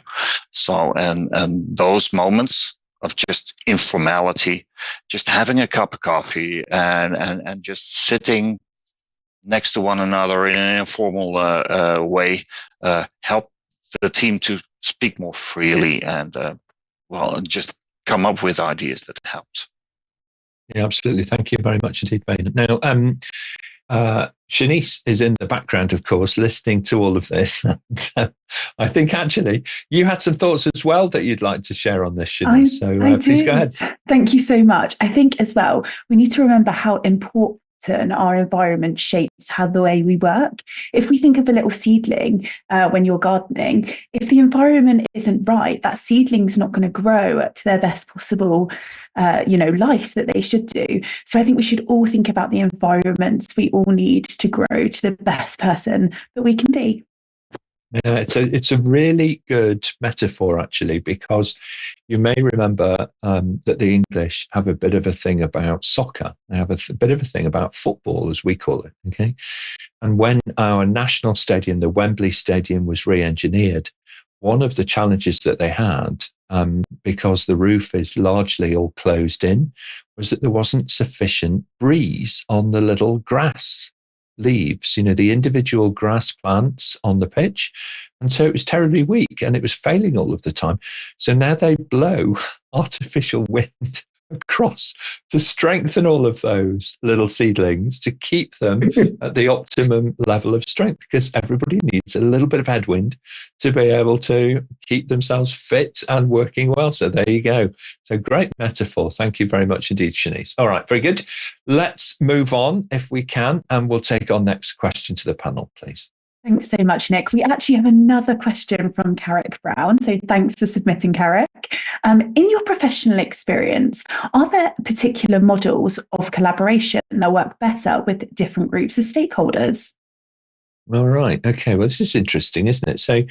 So, and those moments of just informality, just having a cup of coffee and just sitting next to one another in an informal way, help the team to speak more freely and just come up with ideas that helped. Yeah, absolutely. Thank you very much indeed, Wijnand. Now, Shanice is in the background, of course, listening to all of this. And, I think actually you had some thoughts as well that you'd like to share on this, Shanice. Please go ahead. Thank you so much. I think as well, we need to remember how important our environment shapes how the way we work. If we think of a little seedling when you're gardening, if the environment isn't right, that seedling's not going to grow to their best possible life that they should do. So I think we should all think about the environments we all need to grow to the best person that we can be. Yeah, it's a really good metaphor, actually, because you may remember that the English have a bit of a thing about soccer. They have a bit of a thing about football, as we call it. Okay, and when our national stadium, the Wembley Stadium, was re-engineered, one of the challenges that they had, because the roof is largely all closed in, was that there wasn't sufficient breeze on the little grass leaves, the individual grass plants on the pitch. And so it was terribly weak and it was failing all of the time. So now they blow artificial wind across to strengthen all of those little seedlings to keep them at the optimum level of strength, because everybody needs a little bit of headwind to be able to keep themselves fit and working well. So there you go. So great metaphor. Thank you very much indeed, Shanice. All right, very good. Let's move on if we can, and we'll take our next question to the panel, please. Thanks so much, Nick. We actually have another question from Carrick Brown. So thanks for submitting, Carrick. In your professional experience, are there particular models of collaboration that work better with different groups of stakeholders? All right. Okay. Well, this is interesting, isn't it? So,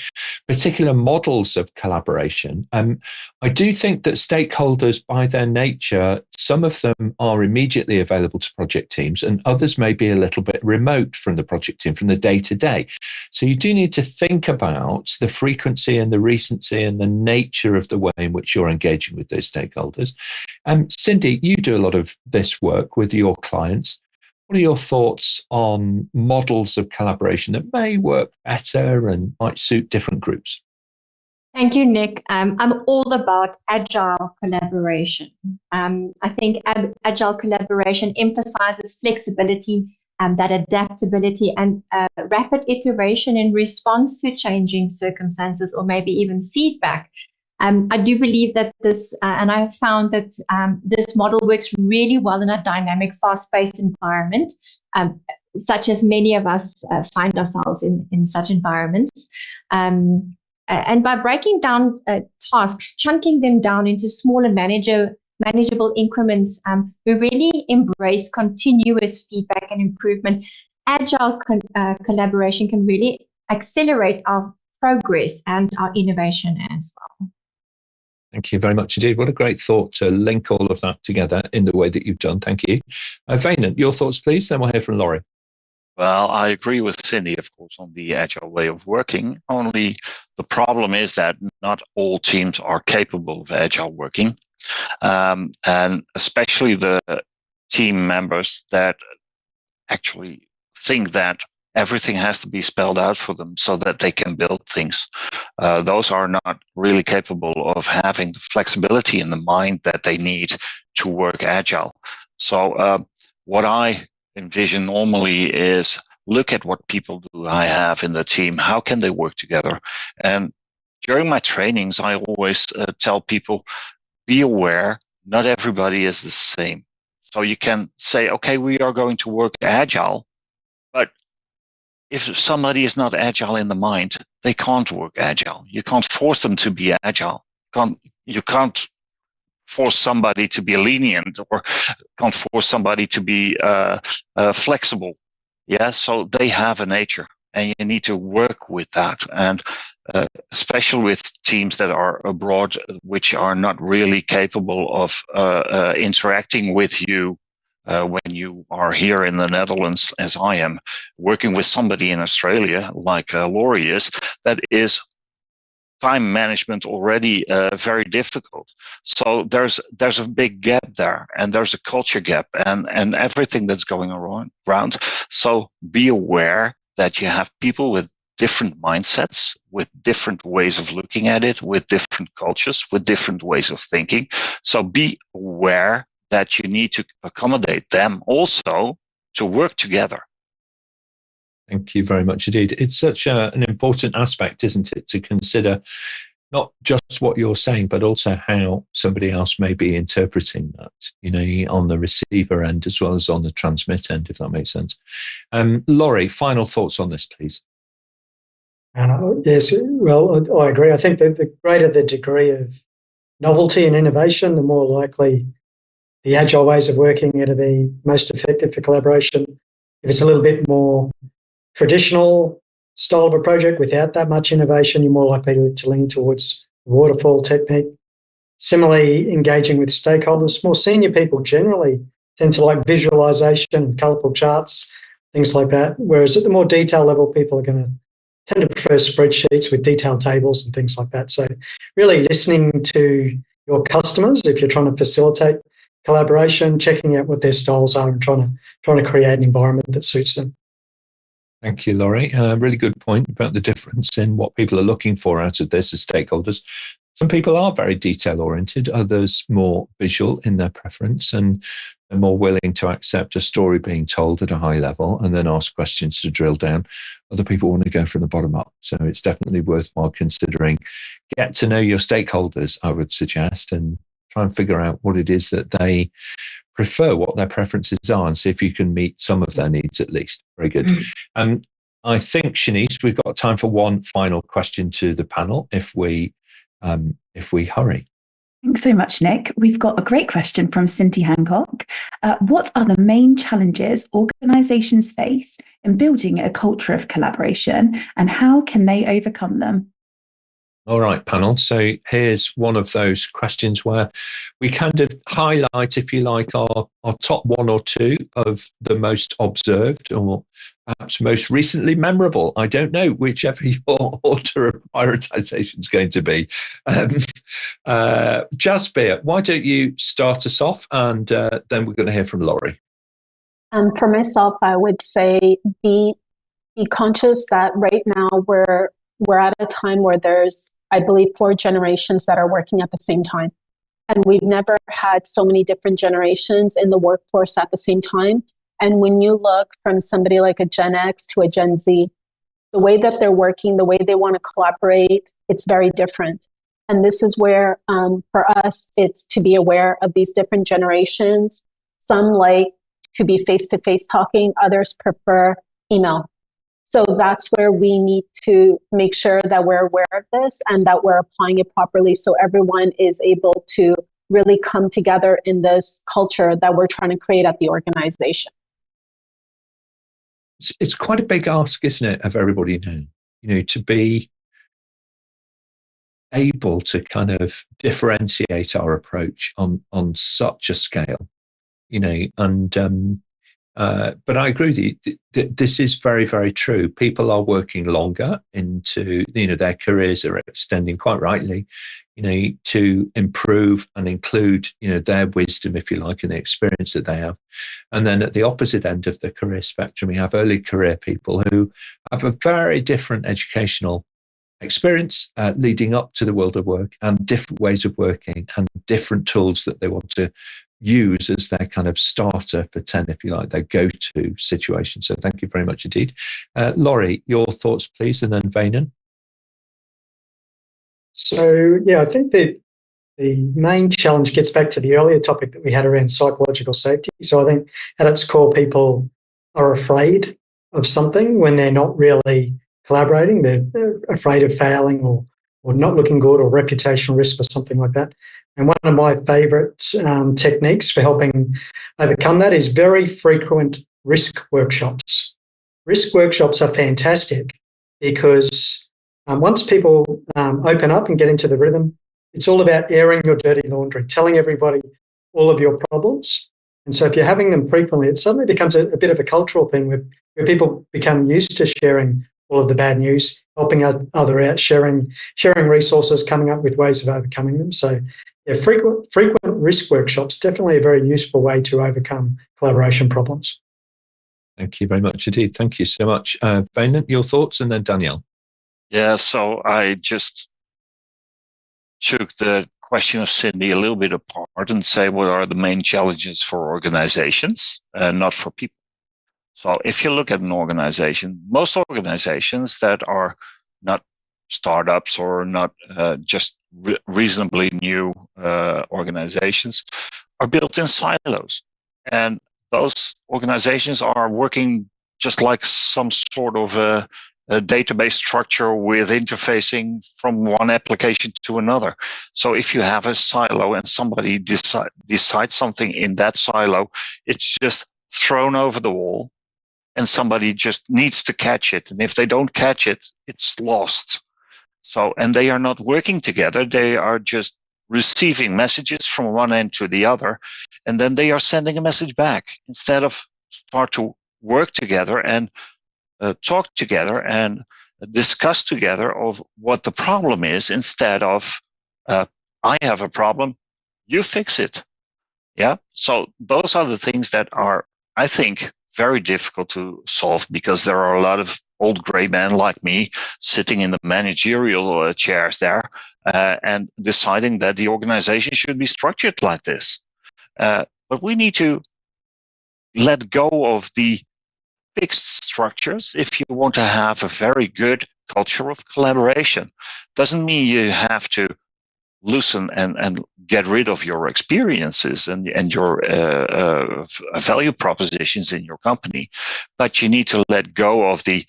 particular models of collaboration. I do think that stakeholders, by their nature, some of them are immediately available to project teams, and others may be a little bit remote from the project team, from the day to day. So, you do need to think about the frequency and the recency and the nature of the way in which you're engaging with those stakeholders. Cindy, you do a lot of this work with your clients. What are your thoughts on models of collaboration that may work better and might suit different groups? Thank you, Nick. I'm all about agile collaboration. I think agile collaboration emphasizes flexibility, that adaptability and rapid iteration in response to changing circumstances or maybe even feedback. I do believe that this, and I have found that this model works really well in a dynamic, fast-paced environment, such as many of us find ourselves in such environments. And by breaking down tasks, chunking them down into smaller, manageable increments, we really embrace continuous feedback and improvement. Agile collaboration can really accelerate our progress and our innovation as well. Thank you very much indeed. What a great thought to link all of that together in the way that you've done. Thank you. Wijnand, your thoughts, please. Then we'll hear from Laurie. Well, I agree with Cindy, of course, on the agile way of working. Only the problem is that not all teams are capable of agile working. And especially the team members that actually think that everything has to be spelled out for them so that they can build things. Those are not really capable of having the flexibility in the mind that they need to work agile. So what I envision normally is look at what people do I have in the team. How can they work together? And during my trainings, I always tell people, be aware, not everybody is the same. So you can say, okay, we are going to work agile, but if somebody is not agile in the mind, they can't work agile. You can't force them to be agile. You can't force somebody to be lenient, or can't force somebody to be flexible. Yeah, so they have a nature, and you need to work with that. And especially with teams that are abroad, which are not really capable of interacting with you when you are here in the Netherlands, as I am, working with somebody in Australia, like Laurie is, that is time management already very difficult. So there's a big gap there, and there's a culture gap, and everything that's going around. So be aware that you have people with different mindsets, with different ways of looking at it, with different cultures, with different ways of thinking. So be aware that you need to accommodate them also to work together. Thank you very much indeed. It's such an important aspect, isn't it, to consider not just what you're saying, but also how somebody else may be interpreting that, on the receiver end as well as on the transmit end, if that makes sense. Laurie, final thoughts on this, please. Yes, well, I agree. I think that the greater the degree of novelty and innovation, the more likely the agile ways of working are to be most effective for collaboration. If it's a little bit more traditional style of a project without that much innovation, you're more likely to lean towards the waterfall technique. Similarly, engaging with stakeholders, more senior people generally tend to like visualization, colourful charts, things like that, whereas at the more detail level, people are going to tend to prefer spreadsheets with detailed tables and things like that. So really listening to your customers if you're trying to facilitate collaboration, checking out what their styles are, and trying to create an environment that suits them. Thank you, Laurie. Really good point about the difference in what people are looking for out of this as stakeholders. Some people are very detail-oriented, others more visual in their preference, and are more willing to accept a story being told at a high level and then ask questions to drill down. Other people want to go from the bottom up. So it's definitely worthwhile considering. Get to know your stakeholders, I would suggest, and try and figure out what it is that they prefer, what their preferences are, and see if you can meet some of their needs at least. Very good. I think, Shanice, we've got time for one final question to the panel if we hurry. Thanks so much, Nick. We've got a great question from Cindy Hancock. What are the main challenges organisations face in building a culture of collaboration, and how can they overcome them? All right, panel. So here's one of those questions where we kind of highlight, if you like, our top one or two of the most observed or perhaps most recently memorable. I don't know, whichever your order of prioritization is going to be. Jasbir, why don't you start us off, and then we're going to hear from Laurie. For myself, I would say be conscious that right now we're at a time where there's, I believe, 4 generations that are working at the same time. And we've never had so many different generations in the workforce at the same time. And when you look from somebody like a Gen X to a Gen Z, the way that they're working, the way they want to collaborate, it's very different. And this is where, for us, it's to be aware of these different generations. Some like to be face-to-face talking, others prefer email. So that's where we need to make sure that we're aware of this and that we're applying it properly so everyone is able to really come together in this culture that we're trying to create at the organization. It's quite a big ask, isn't it, of everybody now, to be able to kind of differentiate our approach on such a scale, and but I agree with you. This is very, very true. People are working longer into, their careers are extending, quite rightly, to improve and include, their wisdom, if you like, and the experience that they have. And then at the opposite end of the career spectrum, we have early career people who have a very different educational experience leading up to the world of work, and different ways of working and different tools that they want to use as their kind of starter for 10, if you like, their go-to situation. So thank you very much indeed. Laurie, your thoughts, please, and then Wijnand. So, yeah, I think the main challenge gets back to the earlier topic that we had around psychological safety. So I think at its core, people are afraid of something when they're not really collaborating. They're afraid of failing or not looking good, or reputational risk or something like that. And one of my favourite techniques for helping overcome that is very frequent risk workshops. Risk workshops are fantastic because once people open up and get into the rhythm, it's all about airing your dirty laundry, telling everybody all of your problems. And so if you're having them frequently, it suddenly becomes a bit of a cultural thing where people become used to sharing all of the bad news, helping other out, sharing resources, coming up with ways of overcoming them. So yeah, frequent risk workshops, definitely a very useful way to overcome collaboration problems. Thank you very much indeed. Thank you so much. Wijnand, your thoughts, and then Danielle. Yeah, so I just took the question of Cindy a little bit apart and say, what are the main challenges for organizations, not for people? So if you look at an organization, most organizations that are not startups or not just reasonably new organizations are built in silos. And those organizations are working just like some sort of a database structure with interfacing from one application to another. So if you have a silo and somebody decides something in that silo, it's just thrown over the wall and somebody just needs to catch it. And if they don't catch it, it's lost. So, and they are not working together. They are just receiving messages from one end to the other, and then they are sending a message back instead of start to work together and talk together and discuss together of what the problem is, instead of I have a problem, you fix it. Yeah. So those are the things that are, I think, very difficult to solve, because there are a lot of old gray men like me sitting in the managerial chairs there and deciding that the organization should be structured like this. But we need to let go of the fixed structures if you want to have a very good culture of collaboration. Doesn't mean you have to loosen and get rid of your experiences and your value propositions in your company, but you need to let go of the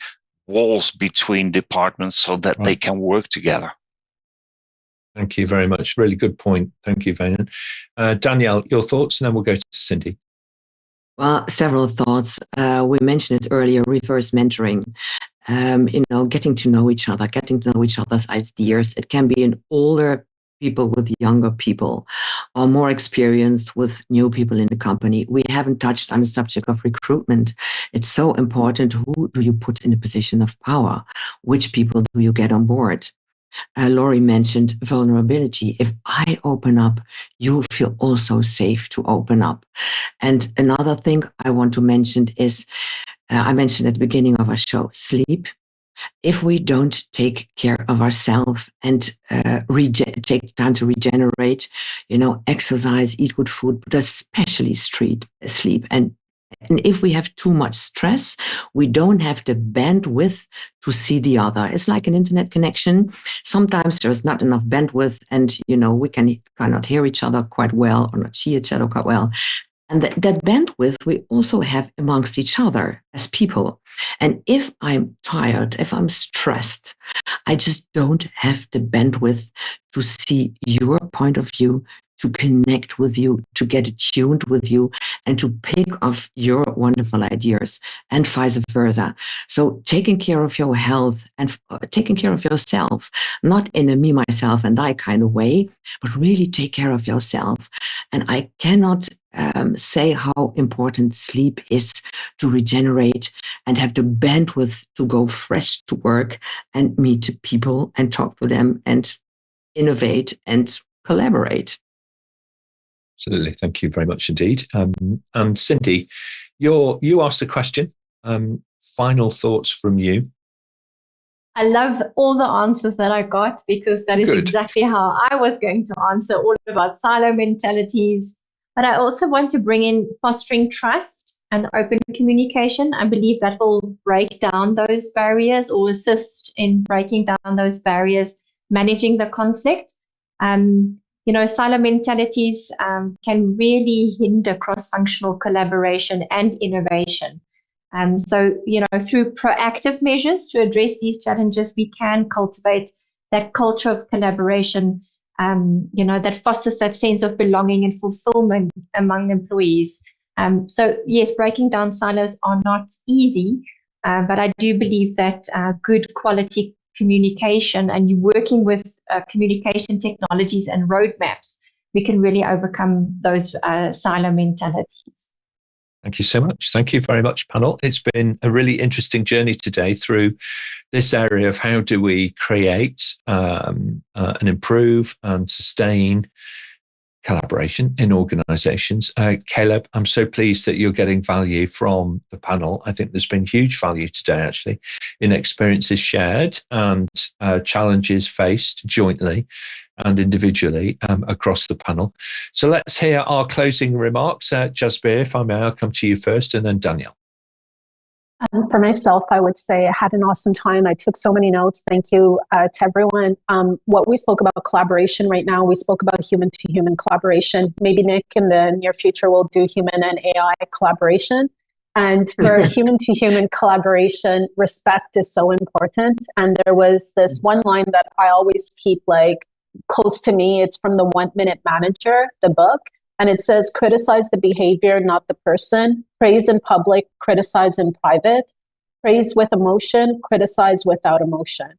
walls between departments so that they can work together. Thank you very much. Really good point. Thank you, Wijnand. Danielle, your thoughts, and then we'll go to Cindy. Well, several thoughts. We mentioned it earlier, reverse mentoring. Getting to know each other, getting to know each other's ideas. It can be an older people with younger people, or more experienced with new people in the company. We haven't touched on the subject of recruitment. It's so important. Who do you put in a position of power? Which people do you get on board? Laurie mentioned vulnerability. If I open up, you feel also safe to open up. And another thing I want to mention is, I mentioned at the beginning of our show, sleep. If we don't take care of ourselves and take time to regenerate, exercise, eat good food, but especially sleep. And if we have too much stress, we don't have the bandwidth to see the other. It's like an internet connection. Sometimes there's not enough bandwidth, and we cannot hear each other quite well, or not see each other quite well. And that bandwidth we also have amongst each other as people. And if I'm tired, if I'm stressed, I just don't have the bandwidth to see your point of view, to connect with you, to get attuned with you, and to pick up your wonderful ideas, and vice versa. So taking care of your health and taking care of yourself, not in a me, myself, and I kind of way, but really take care of yourself. And I cannot say how important sleep is to regenerate and have the bandwidth to go fresh to work and meet people and talk to them and innovate and collaborate. Absolutely. Thank you very much indeed. And Cindy, you asked a question. Final thoughts from you. I love all the answers that I got, because that is exactly how I was going to answer, all about silo mentalities. But I also want to bring in fostering trust and open communication. I believe that will break down those barriers, or assist in breaking down those barriers, managing the conflict. Silo mentalities can really hinder cross-functional collaboration and innovation. So, through proactive measures to address these challenges, we can cultivate that culture of collaboration, that fosters that sense of belonging and fulfillment among employees. So, yes, breaking down silos are not easy, but I do believe that good quality communication and you working with communication technologies and roadmaps, we can really overcome those silo mentalities. Thank you so much. Thank you very much, panel. It's been a really interesting journey today through this area of how do we create and improve and sustain collaboration in organizations. Caleb, I'm so pleased that you're getting value from the panel. I think there's been huge value today, actually, in experiences shared and challenges faced jointly and individually across the panel. So let's hear our closing remarks. Jasbir, if I may, I'll come to you first, and then Danielle. For myself, I would say I had an awesome time. I took so many notes. Thank you to everyone. What we spoke about collaboration right now, we spoke about human-to-human collaboration. Maybe Nick in the near future will do human and AI collaboration. And for human-to-human collaboration, respect is so important. And there was this one line that I always keep close to me. It's from the 1 Minute Manager, the book. And it says, criticize the behavior, not the person. Praise in public, criticize in private. Praise with emotion, criticize without emotion.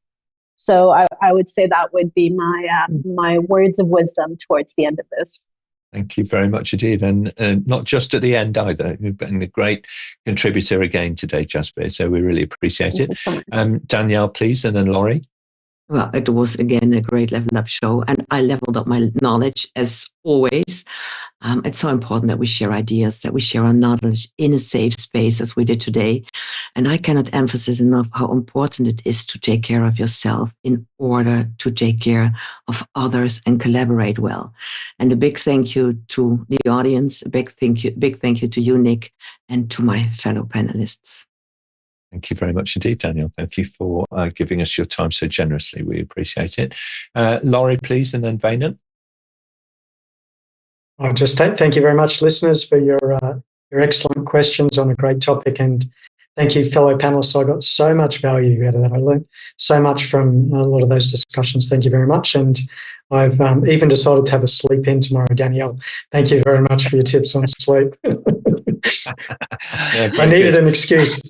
So I would say that would be my words of wisdom towards the end of this. Thank you very much indeed. And not just at the end either. You've been a great contributor again today, Jasbir. So we really appreciate it. So Danielle, please, and then Laurie. Well, it was again a great Level Up show, and I leveled up my knowledge as always. It's so important that we share ideas, that we share our knowledge in a safe space as we did today. And I cannot emphasize enough how important it is to take care of yourself in order to take care of others and collaborate well. And a big thank you to the audience, a big thank you to you, Nick, and to my fellow panelists. Thank you very much indeed, Danielle. Thank you for giving us your time so generously. We appreciate it. Laurie, please, and then Wijnand. I'll just thank you very much, listeners, for your excellent questions on a great topic. And thank you, fellow panelists. I got so much value out of that. I learned so much from a lot of those discussions. Thank you very much. And I've even decided to have a sleep in tomorrow, Danielle. Thank you very much for your tips on sleep. I needed an excuse.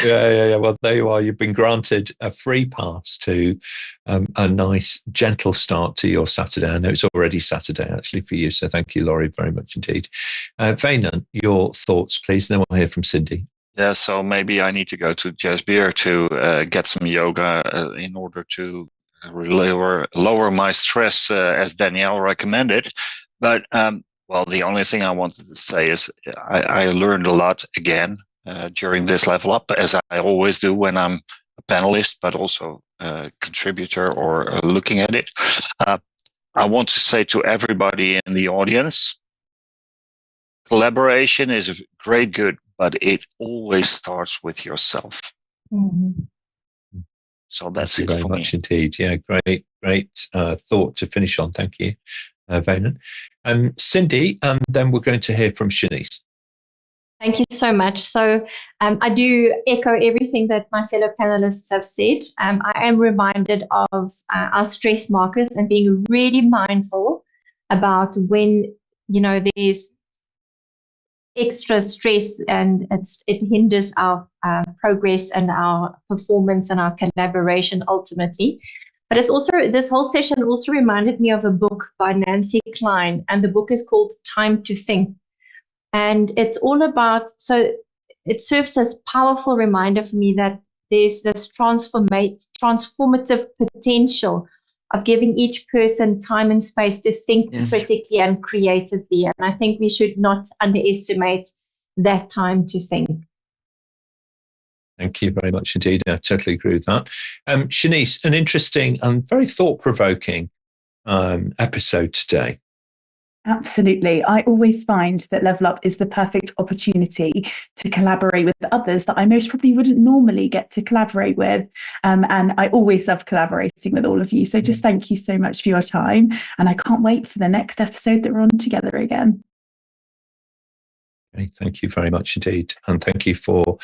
Yeah. Well, there you are. You've been granted a free pass to a nice, gentle start to your Saturday. I know it's already Saturday, actually, for you. So thank you, Laurie, very much indeed. Wijnand, your thoughts, please, and then we'll hear from Cindy. Yeah, so maybe I need to go to Jasbir to get some yoga in order to lower my stress, as Danielle recommended. But, well, the only thing I wanted to say is I learned a lot again during this Level Up, as I always do when I'm a panelist, but also a contributor or looking at it. I want to say to everybody in the audience, collaboration is great good, but it always starts with yourself. Mm-hmm. So that's Thank you it for very me. much indeed. Yeah, great thought to finish on. Thank you, Wijnand. Cindy, and then we're going to hear from Shanice. Thank you so much. So I do echo everything that my fellow panelists have said. I am reminded of our stress markers and being really mindful about when, there's extra stress and it hinders our progress and our performance and our collaboration ultimately. But it's also, this whole session also reminded me of a book by Nancy Klein, and the book is called Time to Think. And it's all about, so it serves as powerful reminder for me that there's this transformative potential of giving each person time and space to think critically and creatively. And I think we should not underestimate that time to think. Thank you very much indeed. I totally agree with that. Shanice, an interesting and very thought-provoking episode today. Absolutely. I always find that Level Up is the perfect opportunity to collaborate with others that I most probably wouldn't normally get to collaborate with. And I always love collaborating with all of you. So just thank you so much for your time. And I can't wait for the next episode that we're on together again. Okay, thank you very much indeed. And thank you for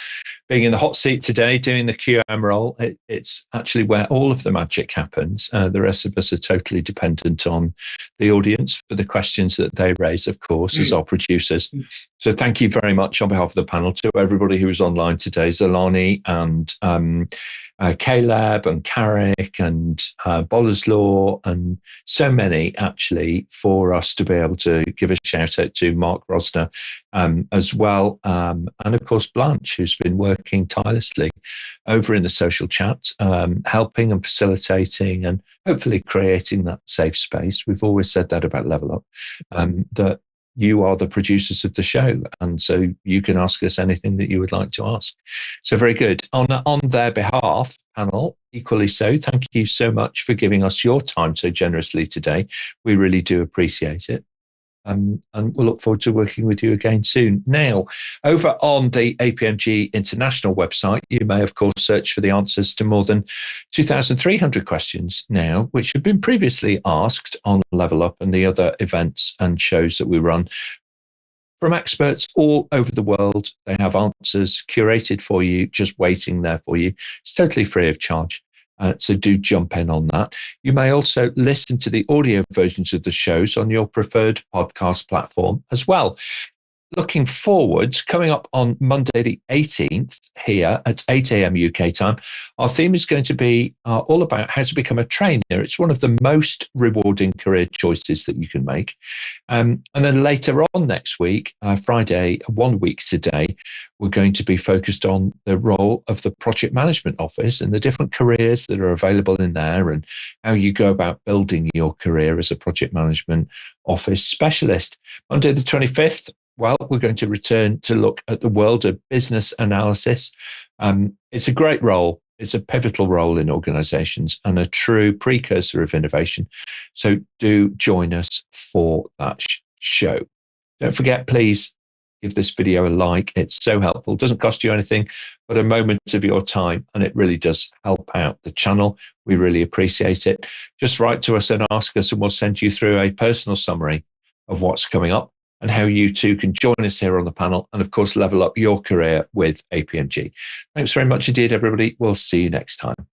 being in the hot seat today, doing the QM role. It's actually where all of the magic happens. The rest of us are totally dependent on the audience for the questions that they raise, of course, as our producers. So thank you very much on behalf of the panel to everybody who was online today, Zolani and Caleb and Carrick and Boleslaw and so many actually, for us to be able to give a shout out to Mark Rosner as well. And of course, Blanche, who's been working tirelessly over in the social chat, helping and facilitating and hopefully creating that safe space. We've always said that about Level Up, that you are the producers of the show, and so you can ask us anything that you would like to ask. So very good. On their behalf, panel, equally so, thank you so much for giving us your time so generously today. We really do appreciate it. And we'll look forward to working with you again soon. Now, over on the APMG International website, you may, of course, search for the answers to more than 2,300 questions now, which have been previously asked on Level Up and the other events and shows that we run from experts all over the world. They have answers curated for you, just waiting there for you. It's totally free of charge. So do jump in on that. You may also listen to the audio versions of the shows on your preferred podcast platform as well. looking forward, coming up on Monday the 18th here at 8 a.m. UK time, our theme is going to be all about how to become a trainer. It's one of the most rewarding career choices that you can make. And then later on next week, Friday, 1 week today, we're going to be focused on the role of the project management office and the different careers that are available in there and how you go about building your career as a project management office specialist. Monday the 25th, well, we're going to return to look at the world of business analysis. It's a great role. It's a pivotal role in organizations and a true precursor of innovation. So do join us for that show. Don't forget, please give this video a like. It's so helpful. It doesn't cost you anything but a moment of your time, and it really does help out the channel. We really appreciate it. Just write to us and ask us, and we'll send you through a personal summary of what's coming up and how you too can join us here on the panel and, of course, level up your career with APMG. Thanks very much indeed, everybody. We'll see you next time.